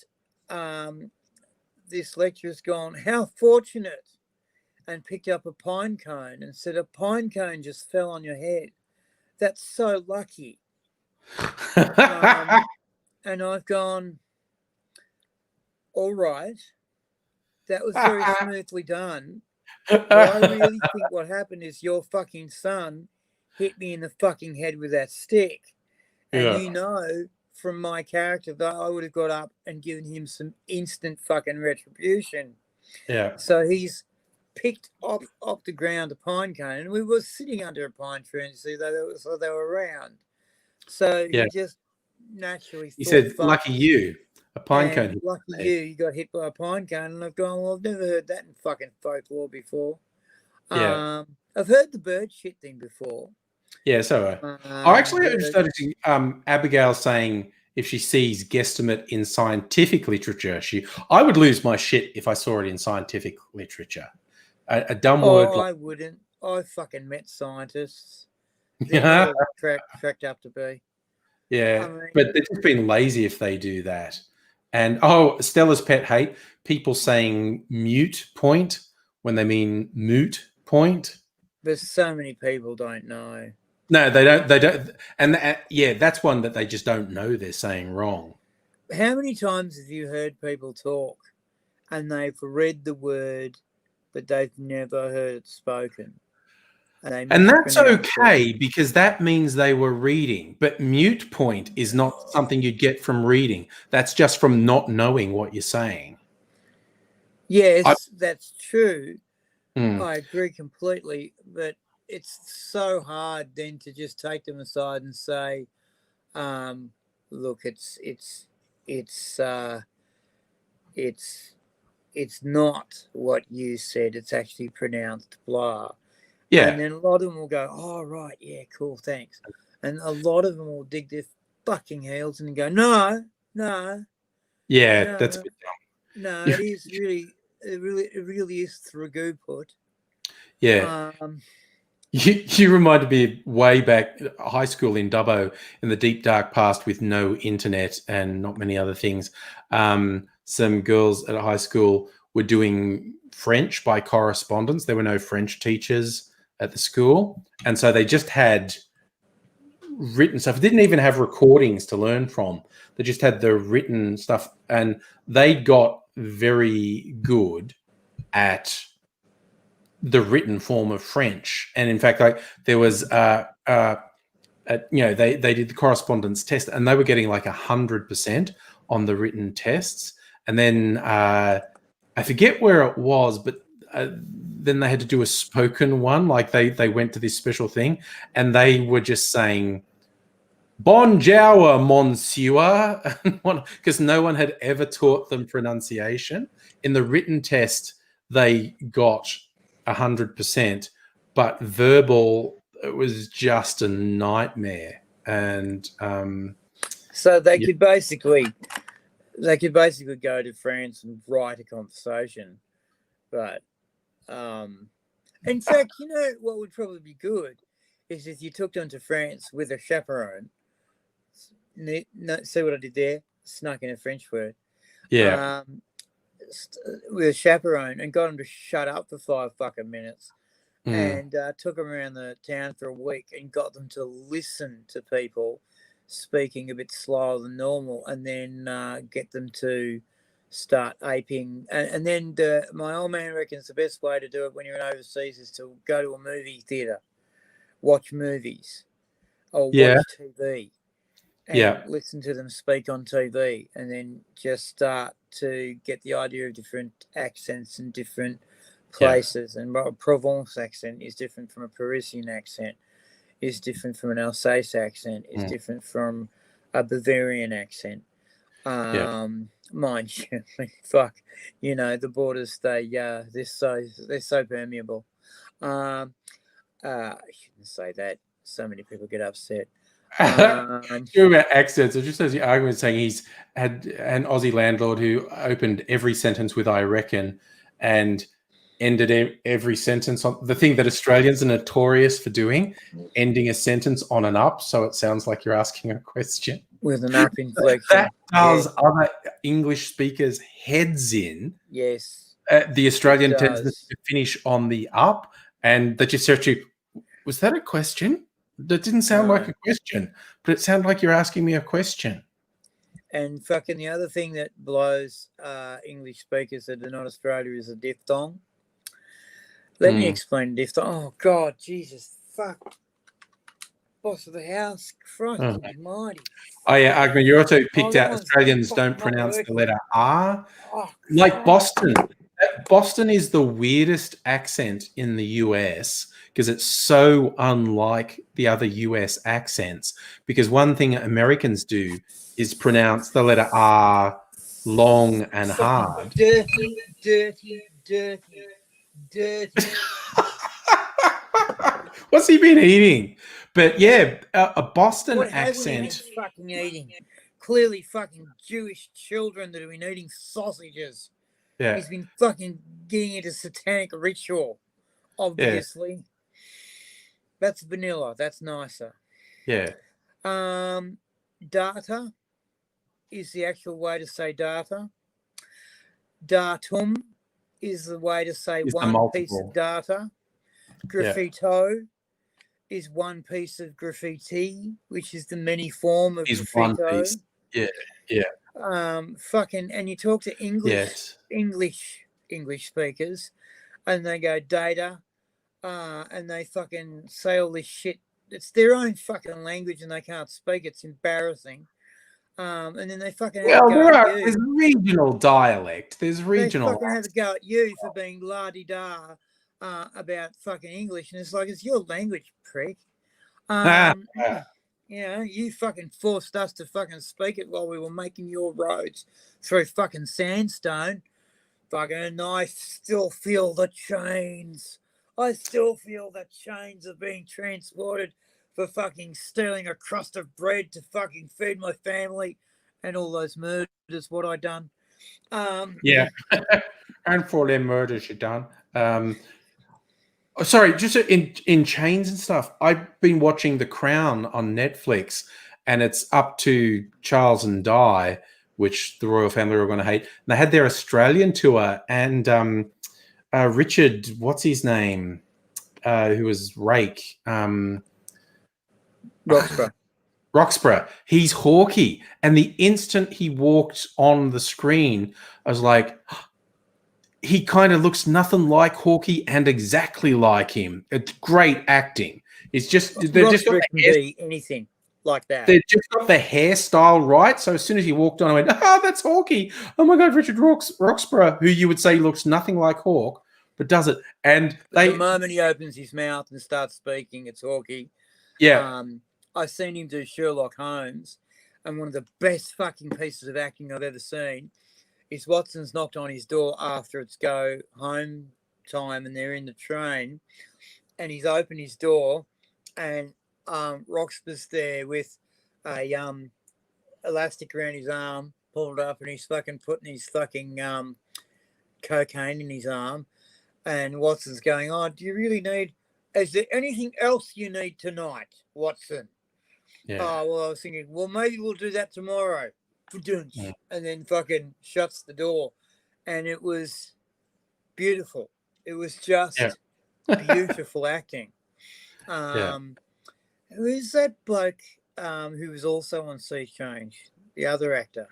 this lecturer's gone, how fortunate, and picked up a pine cone and said, a pine cone just fell on your head. That's so lucky. And I've gone, all right, that was very smoothly done. But I really think what happened is your fucking son hit me in the fucking head with that stick. And you know from my character that I would have got up and given him some instant fucking retribution. Yeah. So he's picked off the ground a pine cone, and we were sitting under a pine tree, and so they were around. So he just naturally he said, lucky you, a pine cone. Lucky you got hit by a pine cone. And I've gone, well, I've never heard that in fucking folklore before. Yeah. I've heard the bird shit thing before. Yeah, so I actually just noticed Abigail saying if she sees guesstimate in scientific literature, I would lose my shit if I saw it in scientific literature. A dumb word. I wouldn't. I fucking met scientists. They're not all cracked up to be. Yeah, I mean, but they're just being lazy if they do that. And Stella's pet hate, people saying mute point when they mean moot point. There's so many people don't know. No, they don't. And that's one that they just don't know they're saying wrong. How many times have you heard people talk and they've read the word, but they've never heard it spoken? And that's mispronounce it. okay because that means they were reading. But mute point is not something you'd get from reading. That's just from not knowing what you're saying. Yes, that's true. Mm. I agree completely, but it's so hard then to just take them aside and say, look, it's not what you said. It's actually pronounced blah. Yeah. And then a lot of them will go, oh, right, yeah, cool, thanks. And a lot of them will dig their fucking heels and go, no. Yeah, that's a bit dumb. No, it really is Thragu put. Yeah. You reminded me way back high school in Dubbo in the deep dark past with no internet and not many other things. Some girls at a high school were doing French by correspondence. There were no French teachers at the school. And so they just had written stuff. They didn't even have recordings to learn from. They just had the written stuff. And they got very good at the written form of French. And in fact, like there was, they did the correspondence test and they were getting like 100% on the written tests. And then I forget where it was, but then they had to do a spoken one. Like they went to this special thing and they were just saying, bonjour, monsieur, because no one had ever taught them pronunciation. In the written test, they got 100%, but verbal, it was just a nightmare. And so they could basically go to France and write a conversation, but in fact, you know what would probably be good is if you took them to France with a chaperone. See what I did there? Snuck in a French word. Yeah. With a chaperone and got them to shut up for 5 fucking minutes and took them around the town for a week and got them to listen to people speaking a bit slower than normal and then get them to start aping. And then my old man reckons the best way to do it when you're overseas is to go to a movie theatre, watch movies or watch TV. And listen to them speak on TV and then just start to get the idea of different accents in different places. And a Provence accent is different from a Parisian accent, is different from an Alsace accent, is different from a Bavarian accent. Mind you, fuck, you know, the borders, they're so permeable. I shouldn't say that. So many people get upset. True about accents. It just says the argument saying he's had an Aussie landlord who opened every sentence with "I reckon" and ended every sentence on the thing that Australians are notorious for doing, ending a sentence on an up, so it sounds like you're asking a question with an up inflection. That does other English speakers' heads in. Yes, the Australian tends to finish on the up, and they just search you. Was that a question? That didn't sound like a question, but it sounded like you're asking me a question. And fucking the other thing that blows English speakers that are not Australia is a diphthong. Let me explain diphthong. Oh, God, Jesus, fuck. Boss of the house, Christ almighty. Oh, yeah, Agman, you also picked out Australians don't pronounce the letter R. Like Boston. Boston is the weirdest accent in the US because it's so unlike the other US accents. Because one thing Americans do is pronounce the letter R long and hard. Dirty. What's he been eating? But yeah, a Boston accent. Fucking eating. Clearly, fucking Jewish children that have been eating sausages. Yeah. He's been fucking getting into satanic ritual, obviously. Yeah. That's vanilla. That's nicer. Yeah. Data is the actual way to say data. Datum is the way to say one piece of data. Graffito is one piece of graffiti, which is the many form of graffito. One piece. Yeah. And you talk to English speakers, and they go data, and they fucking say all this shit. It's their own fucking language and they can't speak. It's embarrassing. And then they fucking have a Well, go at there's you. regional dialect. There's They regional. fucking have a go at you for being la-di-da about fucking English. And it's like, it's your language, prick. You know, you fucking forced us to fucking speak it while we were making your roads through fucking sandstone. Fucking, and I still feel the chains. I still feel the chains of being transported for fucking stealing a crust of bread to fucking feed my family and all those murders, what I done. Yeah. And for them murders you done. Sorry, just in chains and stuff. I've been watching The Crown on Netflix, and it's up to Charles and Di, which the royal family are going to hate. And they had their Australian tour, and Richard, what's his name, who was Rake, Roxburgh. Roxburgh. He's Hawkeye, and the instant he walked on the screen, I was like, he kind of looks nothing like Hawkeye and exactly like him. It's great acting. It's just they've just got can be anything like that. They've just got the hairstyle right. So as soon as he walked on, I went, "Oh, that's Hawkeye! Oh my god, Richard Roxburgh, who you would say looks nothing like Hawk, but does it?" And the moment he opens his mouth and starts speaking, it's Hawkeye. Yeah. I've seen him do Sherlock Holmes, and one of the best fucking pieces of acting I've ever seen is Watson's knocked on his door after it's go home time and they're in the train, and he's opened his door, and Roxburgh's there with a elastic around his arm, pulled up, and he's fucking putting his fucking cocaine in his arm, and Watson's going, "Oh, do you really need? Is there anything else you need tonight, Watson?" Yeah. Oh, well, I was thinking, well, maybe we'll do that tomorrow. Yeah. And then fucking shuts the door. And it was beautiful. It was just beautiful acting. Who is that bloke who was also on Sea Change? The other actor.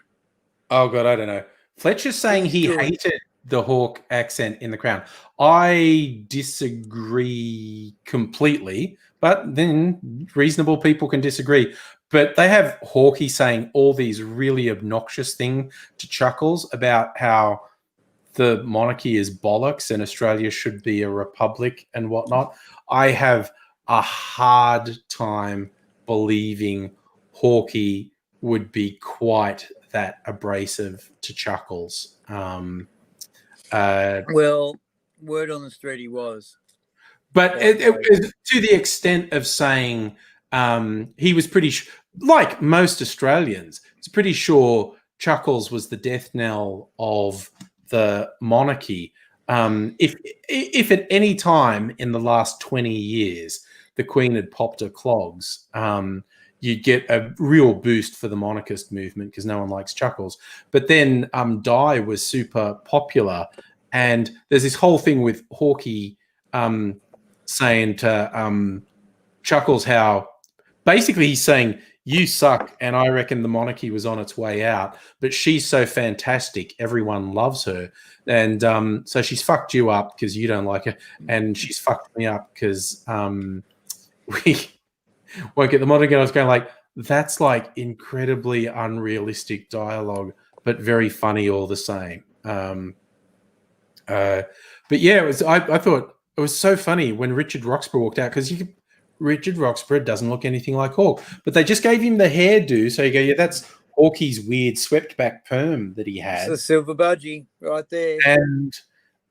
Oh, God, I don't know. Fletcher's saying he hated the Hawk accent in The Crown. I disagree completely, but then reasonable people can disagree. But they have Hawkeye saying all these really obnoxious things to Chuckles about how the monarchy is bollocks and Australia should be a republic and whatnot. I have a hard time believing Hawkeye would be quite that abrasive to Chuckles. Well, word on the street he was. But it was to the extent of saying he was pretty like most Australians, he's pretty sure Chuckles was the death knell of the monarchy. If at any time in the last 20 years the Queen had popped her clogs, you'd get a real boost for the monarchist movement because no one likes Chuckles. But then Di was super popular, and there's this whole thing with Hawkeye saying to Chuckles how basically he's saying, "You suck, and I reckon the monarchy was on its way out, but she's so fantastic, everyone loves her, and so she's fucked you up because you don't like her, and she's fucked me up because we won't get the monarchy." I was going like, that's like incredibly unrealistic dialogue, but very funny all the same. But yeah, it was. I thought it was so funny when Richard Roxburgh walked out because Richard Roxburgh doesn't look anything like Hawk, but they just gave him the hairdo. So you go, yeah, that's Hawkey's weird swept back perm that he had. It's a silver budgie right there. And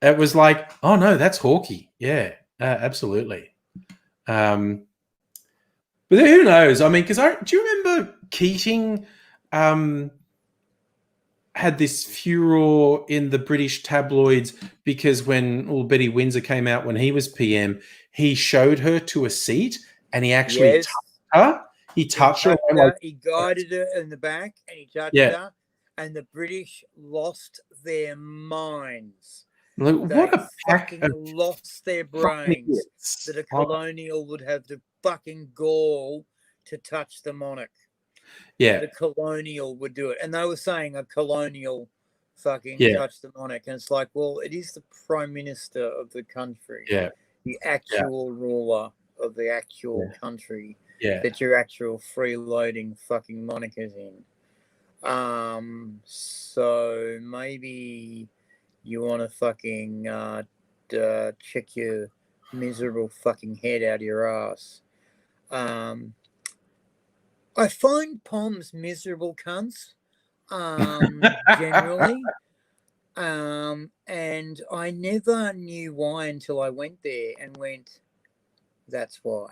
it was like, oh no, that's Hawkeye. Yeah, absolutely. But who knows? I mean, because do you remember Keating had this furor in the British tabloids because when Betty Windsor came out when he was PM, he showed her to a seat and he actually touched her. He touched her. He guided her in the back and he touched her, and the British lost their minds. Like, what a pack of lost their brains that a colonial would have the fucking gall to touch the monarch. Yeah. The colonial would do it. And they were saying a colonial fucking touch the monarch. And it's like, well, it is the prime minister of the country. Yeah. the actual ruler of the actual country Yeah. that your actual freeloading fucking monikers in. So maybe you want to fucking check your miserable fucking head out of your ass. I find Poms miserable cunts, generally. And I never knew why until I went there and went, that's why.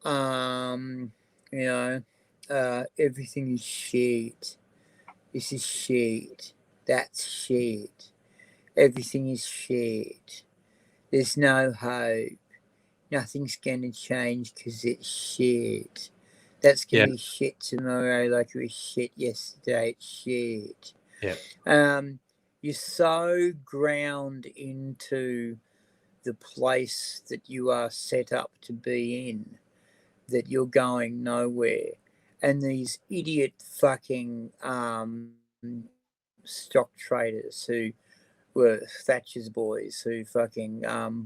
You know, everything is shit. This is shit. That's shit. Everything is shit. There's no hope. Nothing's going to change because it's shit. That's going to be shit tomorrow like it was shit yesterday. It's shit. Yeah. You're so ground into the place that you are set up to be in that you're going nowhere. And these idiot fucking stock traders who were Thatcher's boys who fucking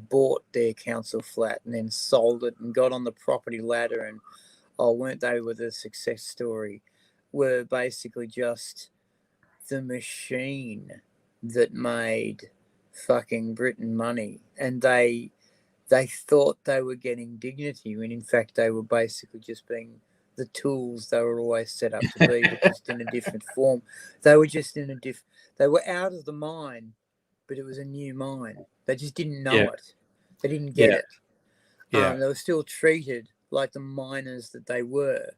bought their council flat and then sold it and got on the property ladder and, weren't they with a success story, were basically just the machine that made fucking Britain money. And they thought they were getting dignity when in fact they were basically just being the tools they were always set up to be, but just in a different form. They were just in a they were out of the mine, but it was a new mine. They just didn't know it. They didn't get it. They were still treated like the miners that they were,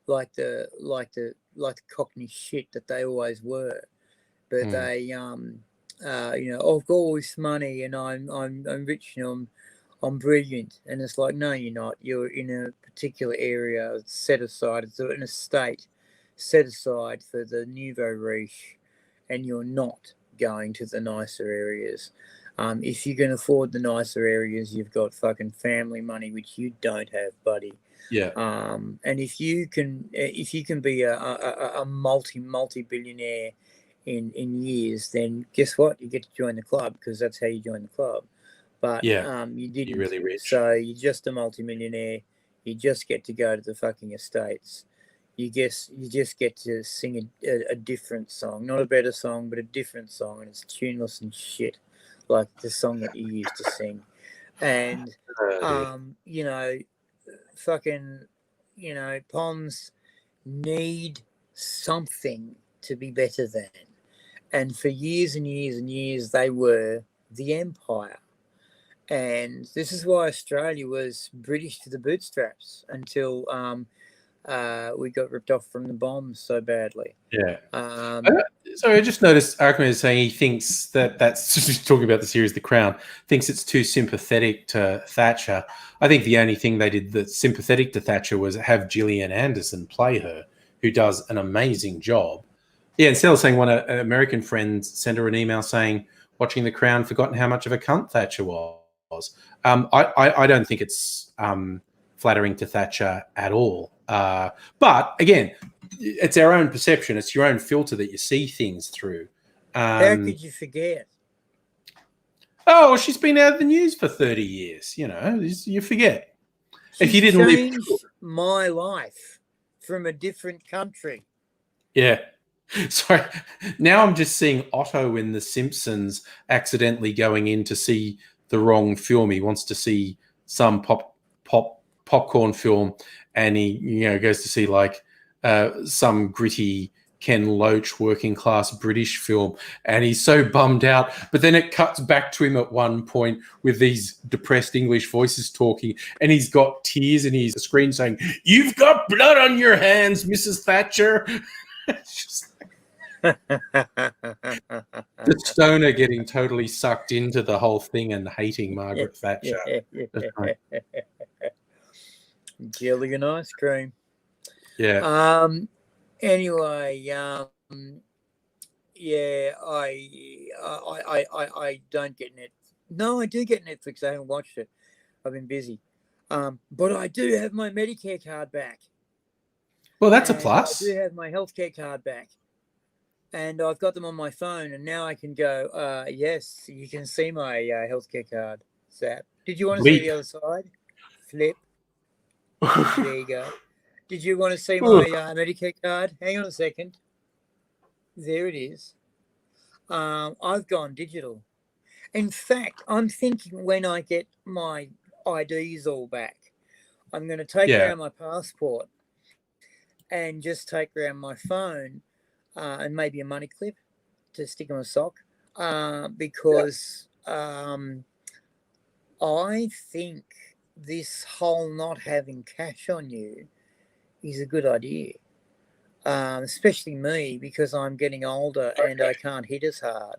like the Cockney shit that they always were. But they I've got all this money and I'm rich and I'm brilliant. And it's like, no, you're not. You're in a particular area set aside. It's an estate set aside for the nouveau riche, and you're not going to the nicer areas. If you can afford the nicer areas, you've got fucking family money, which you don't have, buddy. Yeah. And if you can be a multi-billionaire in years, then guess what? You get to join the club because that's how you join the club. But you didn't. You're really rich. So you're just a multimillionaire. You just get to go to the fucking estates. You just get to sing a different song, not a better song, but a different song, and it's tuneless and shit, like the song that you used to sing. And Poms need something to be better than. And for years and years and years, they were the empire. And this is why Australia was British to the bootstraps until we got ripped off from the bombs so badly. Yeah. So I just noticed Arkman is saying he thinks that's talking about the series The Crown, thinks it's too sympathetic to Thatcher. I think the only thing they did that's sympathetic to Thatcher was have Gillian Anderson play her, who does an amazing job. Yeah, instead of saying one American friend sent her an email saying, watching The Crown, forgotten how much of a cunt Thatcher was. I don't think it's flattering to Thatcher at all. But again, it's our own perception. It's your own filter that you see things through. How could you forget? Oh, she's been out of the news for 30 years. You forget. If you didn't changed my life from a different country. Yeah. Sorry. Now I'm just seeing Otto in The Simpsons accidentally going in to see the wrong film. He wants to see some popcorn film, and he goes to see like some gritty Ken Loach working class British film, and he's so bummed out. But then it cuts back to him at one point with these depressed English voices talking, and he's got tears in his screen saying, "You've got blood on your hands, Mrs. Thatcher." It's just the stoner getting totally sucked into the whole thing and hating Margaret Thatcher. Jelly and ice cream. Yeah. Anyway, I don't get Netflix. No, I do get Netflix. I haven't watched it. I've been busy. But I do have my Medicare card back. Well, that's a plus. I do have my healthcare card back. And I've got them on my phone, and now I can go, yes, you can see my healthcare card, Zap. Did you want to see Bleep. the other side? Flip. There you go. Did you want to see my Medicare card? Hang on a second. There it is. I've gone digital. In fact, I'm thinking when I get my IDs all back, I'm going to take around my passport and just take around my phone and maybe a money clip to stick in my sock because I think this whole not having cash on you is a good idea, especially me because I'm getting older and I can't hit as hard.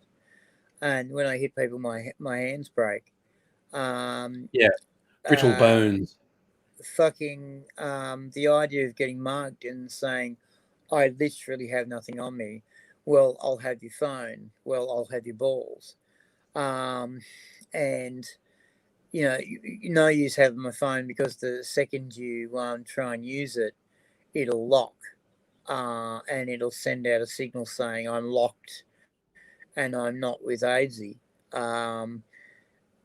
And when I hit people, my hands break. Brittle bones. Fucking the idea of getting mugged and saying, I literally have nothing on me. Well, I'll have your phone. Well, I'll have your balls. And, no use having my phone because the second you try and use it, it'll lock. And it'll send out a signal saying I'm locked and I'm not with AIDSy. And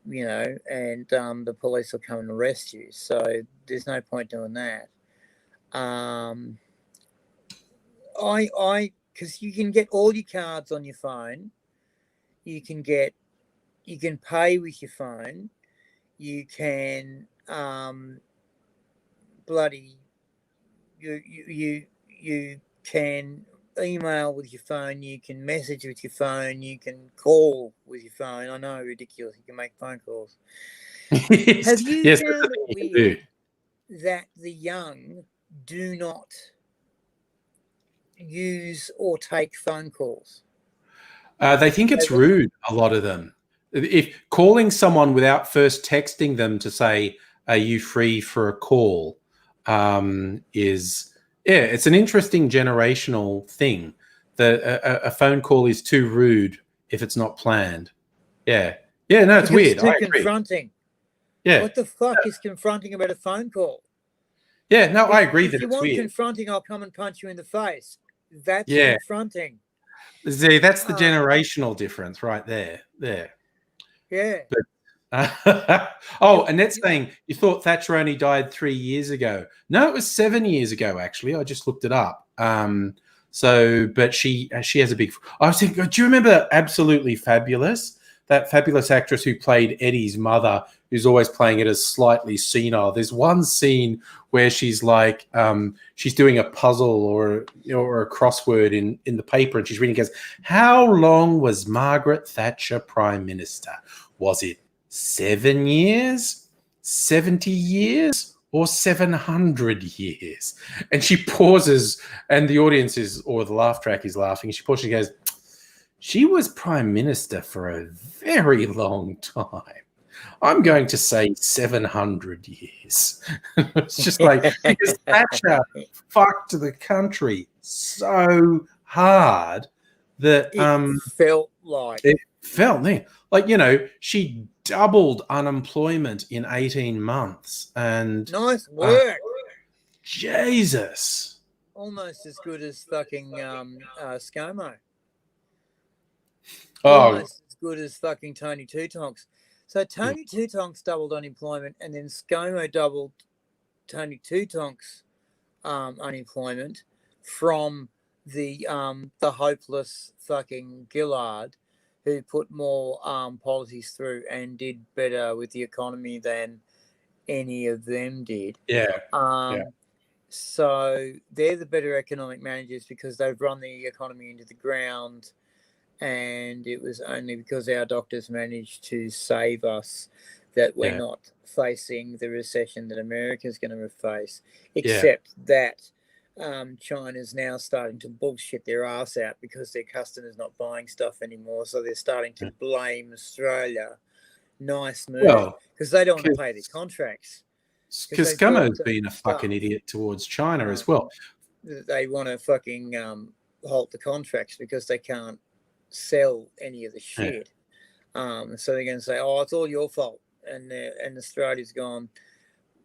the police will come and arrest you. So there's no point doing that. Because you can get all your cards on your phone. You can pay with your phone. You can you can email with your phone, you can message with your phone, you can call with your phone. I know, ridiculous. You can make phone calls. Have you found it weird that the young do not use or take phone calls? They think it's rude, a lot of them. If calling someone without first texting them to say, are you free for a call, it's an interesting generational thing. A phone call is too rude if it's not planned. No, it's weird. It's too confronting. Yeah. What the fuck is confronting about a phone call? Yeah, no, I agree that it's weird. If you want confronting, I'll come and punch you in the face. That's confronting. See, that's the generational difference right there. There. Yeah. But, Annette's saying, you thought Thatcher only died 3 years ago. No, it was 7 years ago, actually. I just looked it up. But she has a big... I was thinking, do you remember Absolutely Fabulous? That fabulous actress who played Eddie's mother, who's always playing it as slightly senile. There's one scene where she's like, she's doing a puzzle or a crossword in the paper, and she's reading, goes, how long was Margaret Thatcher Prime Minister? Was it 7 years, 70 years, or 700 years? And she pauses, and the audience or the laugh track is laughing. She pauses, she goes, she was Prime Minister for a very long time. I'm going to say 700 years. It's just like, because Thatcher fucked the country so hard that it felt she doubled unemployment in 18 months. And nice work. Jesus. Almost as good as fucking ScoMo. Oh, almost as good as fucking Tony Two Tonks. So Tony Two Tonks doubled unemployment, and then ScoMo doubled Tony Two Tonks unemployment from the hopeless fucking Gillard, who put more policies through and did better with the economy than any of them did. So they're the better economic managers because they've run the economy into the ground. And it was only because our doctors managed to save us that we're not facing the recession that America's going to face, except that China's now starting to bullshit their ass out because their customers not buying stuff anymore. So they're starting to blame Australia. Nice move. Because they don't want to pay their contracts. Because ScoMo's been a fucking idiot towards China as well. They want to fucking halt the contracts because they can't sell any of the shit. So they're going to say, oh, it's all your fault. And Australia's gone,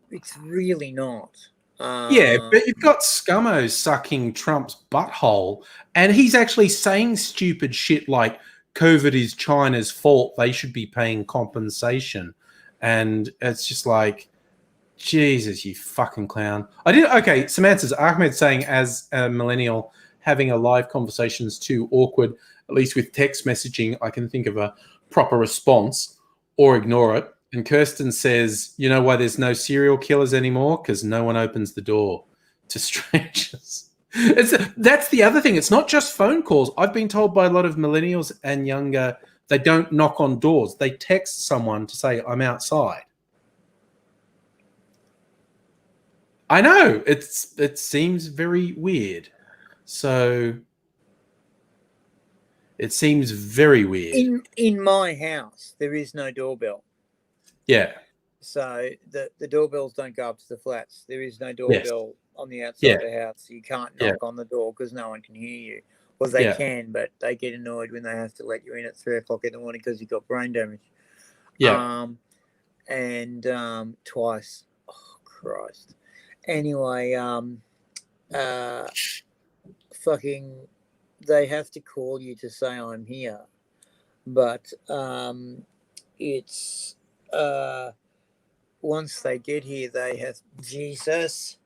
it's really not. But you've got ScoMo sucking Trump's butthole, and he's actually saying stupid shit like COVID is China's fault, they should be paying compensation. And it's just like, Jesus, you fucking clown. Okay, some answers. Ahmed saying, as a millennial, having a live conversation is too awkward, at least with text messaging. I can think of a proper response or ignore it. And Kirsten says, you know why there's no serial killers anymore? Because no one opens the door to strangers. That's the other thing. It's not just phone calls. I've been told by a lot of millennials and younger, they don't knock on doors. They text someone to say, I'm outside. I know. It seems very weird. So it seems very weird. In my house, there is no doorbell. Yeah. So the doorbells don't go up to the flats. There is no doorbell on the outside of the house. You can't knock on the door because no one can hear you. Well, they can, but they get annoyed when they have to let you in at 3 o'clock in the morning because you've got brain damage. Yeah. And twice. Oh, Christ. Anyway, fucking, they have to call you to say I'm here, but it's once they get here, they have Jesus.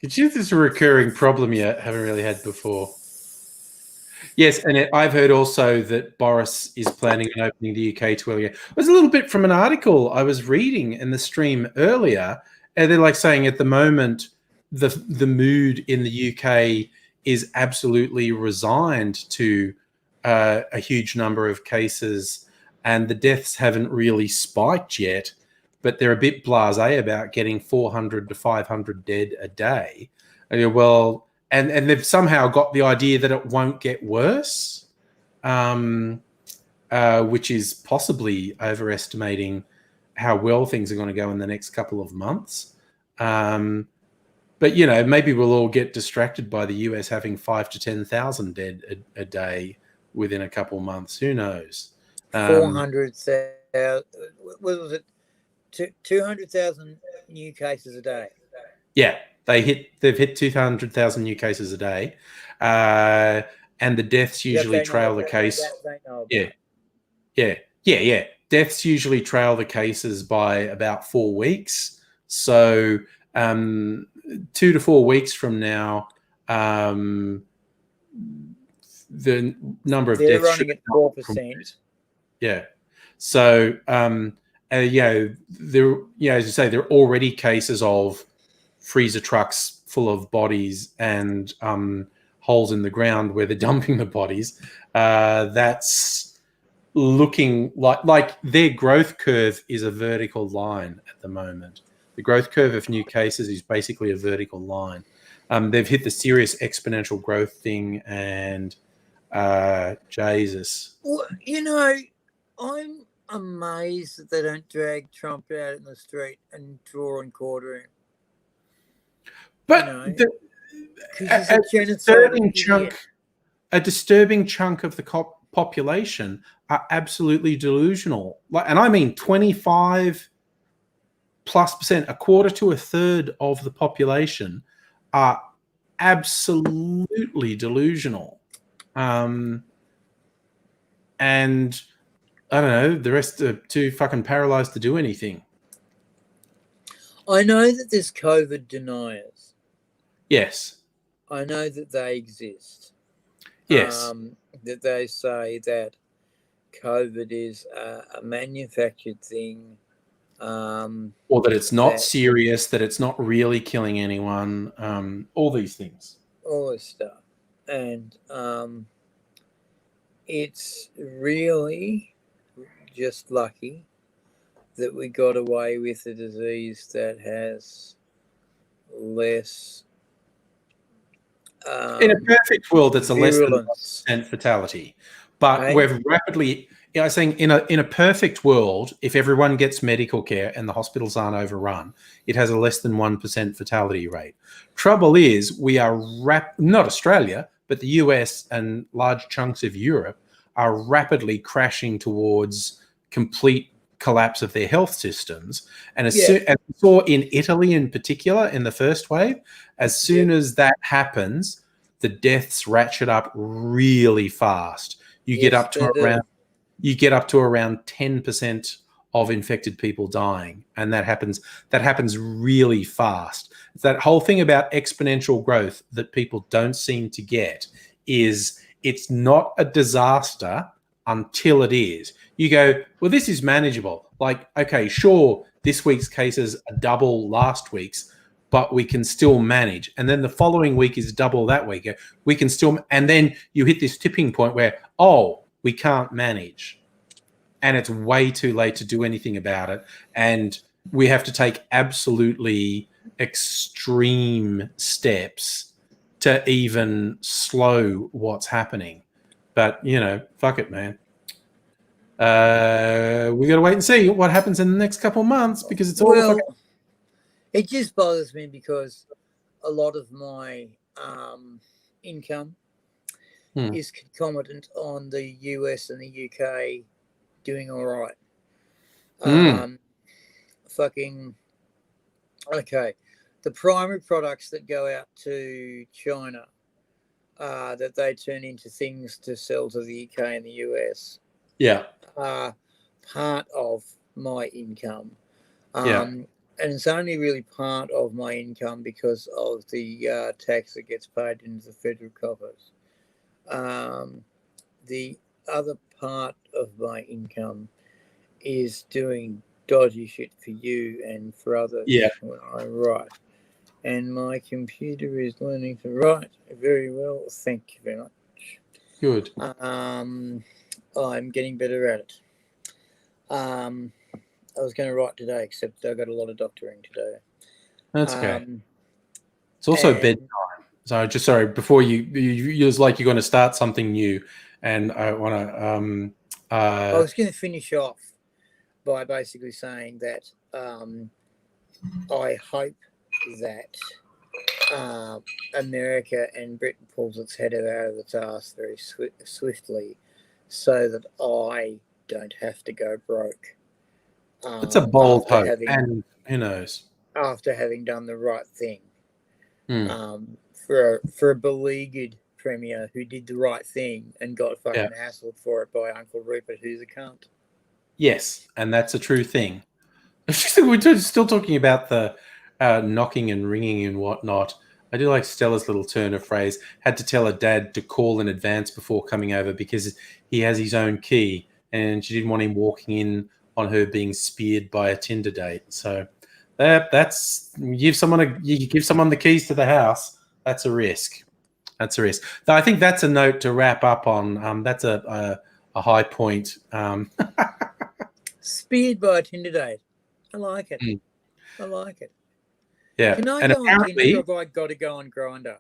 It's just a recurring problem you haven't really had before. Yes, and I've heard also that Boris is planning on opening the UK to earlier. It was a little bit from an article I was reading in the stream earlier, and they're like saying at the moment the mood in the UK is absolutely resigned to a huge number of cases, and the deaths haven't really spiked yet, but they're a bit blasé about getting 400 to 500 dead a day. Well, and they've somehow got the idea that it won't get worse, which is possibly overestimating how well things are going to go in the next couple of months. But, you know, maybe we'll all get distracted by the US having 5,000 to 10,000 dead a day within a couple of months. Who knows? 400,000. What was it? 200,000 new cases a day. Yeah, they've hit 200,000 new cases a day, and the deaths usually trail the case. Yeah. Deaths usually trail the cases by about 4 weeks. So 2 to 4 weeks from now, the number of they're deaths running at 4%. Yeah. So as you say, there are already cases of freezer trucks full of bodies and holes in the ground where they're dumping the bodies. That's looking like their growth curve is a vertical line at the moment. The growth curve of new cases is basically a vertical line. They've hit the serious exponential growth thing, and Jesus. Well, you know, I'm amazed that they don't drag Trump out in the street and draw and quarter him. But a disturbing chunk of the population are absolutely delusional. And I mean 25+%, a quarter to a third of the population are absolutely delusional. And I don't know, the rest are too fucking paralyzed to do anything. I know that there's COVID deniers. Yes. I know that they exist. Yes. That they say that COVID is a manufactured thing. Or that it's not serious, that it's not really killing anyone, all these things. All this stuff. And it's really just lucky that we got away with a disease that has less in a perfect world, it's a virulence. less than 1% fatality. But we're rapidly, I'm saying in a perfect world, if everyone gets medical care and the hospitals aren't overrun, it has a less than 1% fatality rate. Trouble is, we are not Australia, but the US and large chunks of Europe are rapidly crashing towards complete collapse of their health systems. And as we saw in Italy in particular in the first wave, as soon as that happens, the deaths ratchet up really fast. You get up to around you get up to around 10% of infected people dying, and that happens really fast. It's that whole thing about exponential growth that people don't seem to get is it's not a disaster until it is. You go, well, this is manageable. Like, okay, sure, this week's cases are double last week's, but we can still manage. And then the following week is double that week. We can still, and then you hit this tipping point where, oh, we can't manage. And it's way too late to do anything about it. And we have to take absolutely extreme steps to even slow what's happening. But, you know, fuck it, man. We got to wait and see what happens in the next couple of months, because it's all it just bothers me because a lot of my income is concomitant on the US and the UK doing all right. Fucking okay. The primary products that go out to China, that they turn into things to sell to the UK and the US, are part of my income. And it's only really part of my income because of the tax that gets paid into the federal coffers. The other part of my income is doing dodgy shit for you and for others when I write. And my computer is learning to write very well. Thank you very much. Good. I'm getting better at it. I was going to write today, except I got a lot of doctoring today. That's okay. It's also bedtime. So just sorry, before you was like you're going to start something new, and I want to. I was going to finish off by basically saying that I hope that America and Britain pulls its head out of its ass very swiftly, so that I don't have to go broke. It's a bold hope, and who knows? After having done the right thing, for a beleaguered premier who did the right thing and got fucking hassled for it by Uncle Rupert, who's a cunt. Yes, and that's a true thing. We're still talking about the knocking and ringing and whatnot. I do like Stella's little turn of phrase. Had to tell her dad to call in advance before coming over because he has his own key, and she didn't want him walking in on her being speared by a Tinder date. So that's you give someone the keys to the house. That's a risk. That's a risk. So I think that's a note to wrap up on. That's a high point. Speared by a Tinder date. I like it. I like it. Yeah. Can I go on Tinder, or have I got to go on Grindr?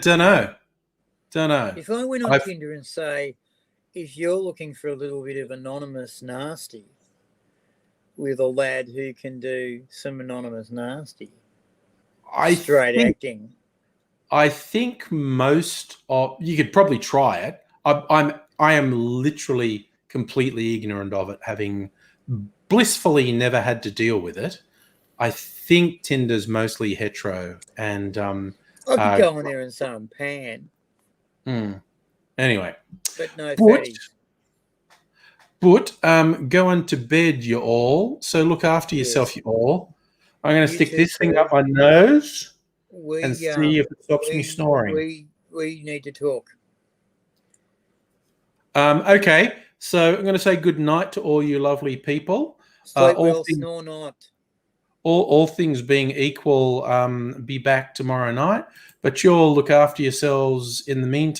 Don't know. If I went on Tinder and say, if you're looking for a little bit of anonymous nasty with a lad who can do some anonymous nasty, acting. I think most of you could probably try it. I am literally completely ignorant of it, having blissfully never had to deal with it. I think Tinder's mostly hetero, and I could go on there and say I'm pan. Anyway, but no fatties. But going to bed, you all. So look after yourself, you all. I'm going to stick this thing up my nose and see if it stops me snoring. We need to talk. Okay, so I'm going to say good night to all you lovely people. Sleep well, snore not. All things being equal, be back tomorrow night. But you'll look after yourselves in the meantime.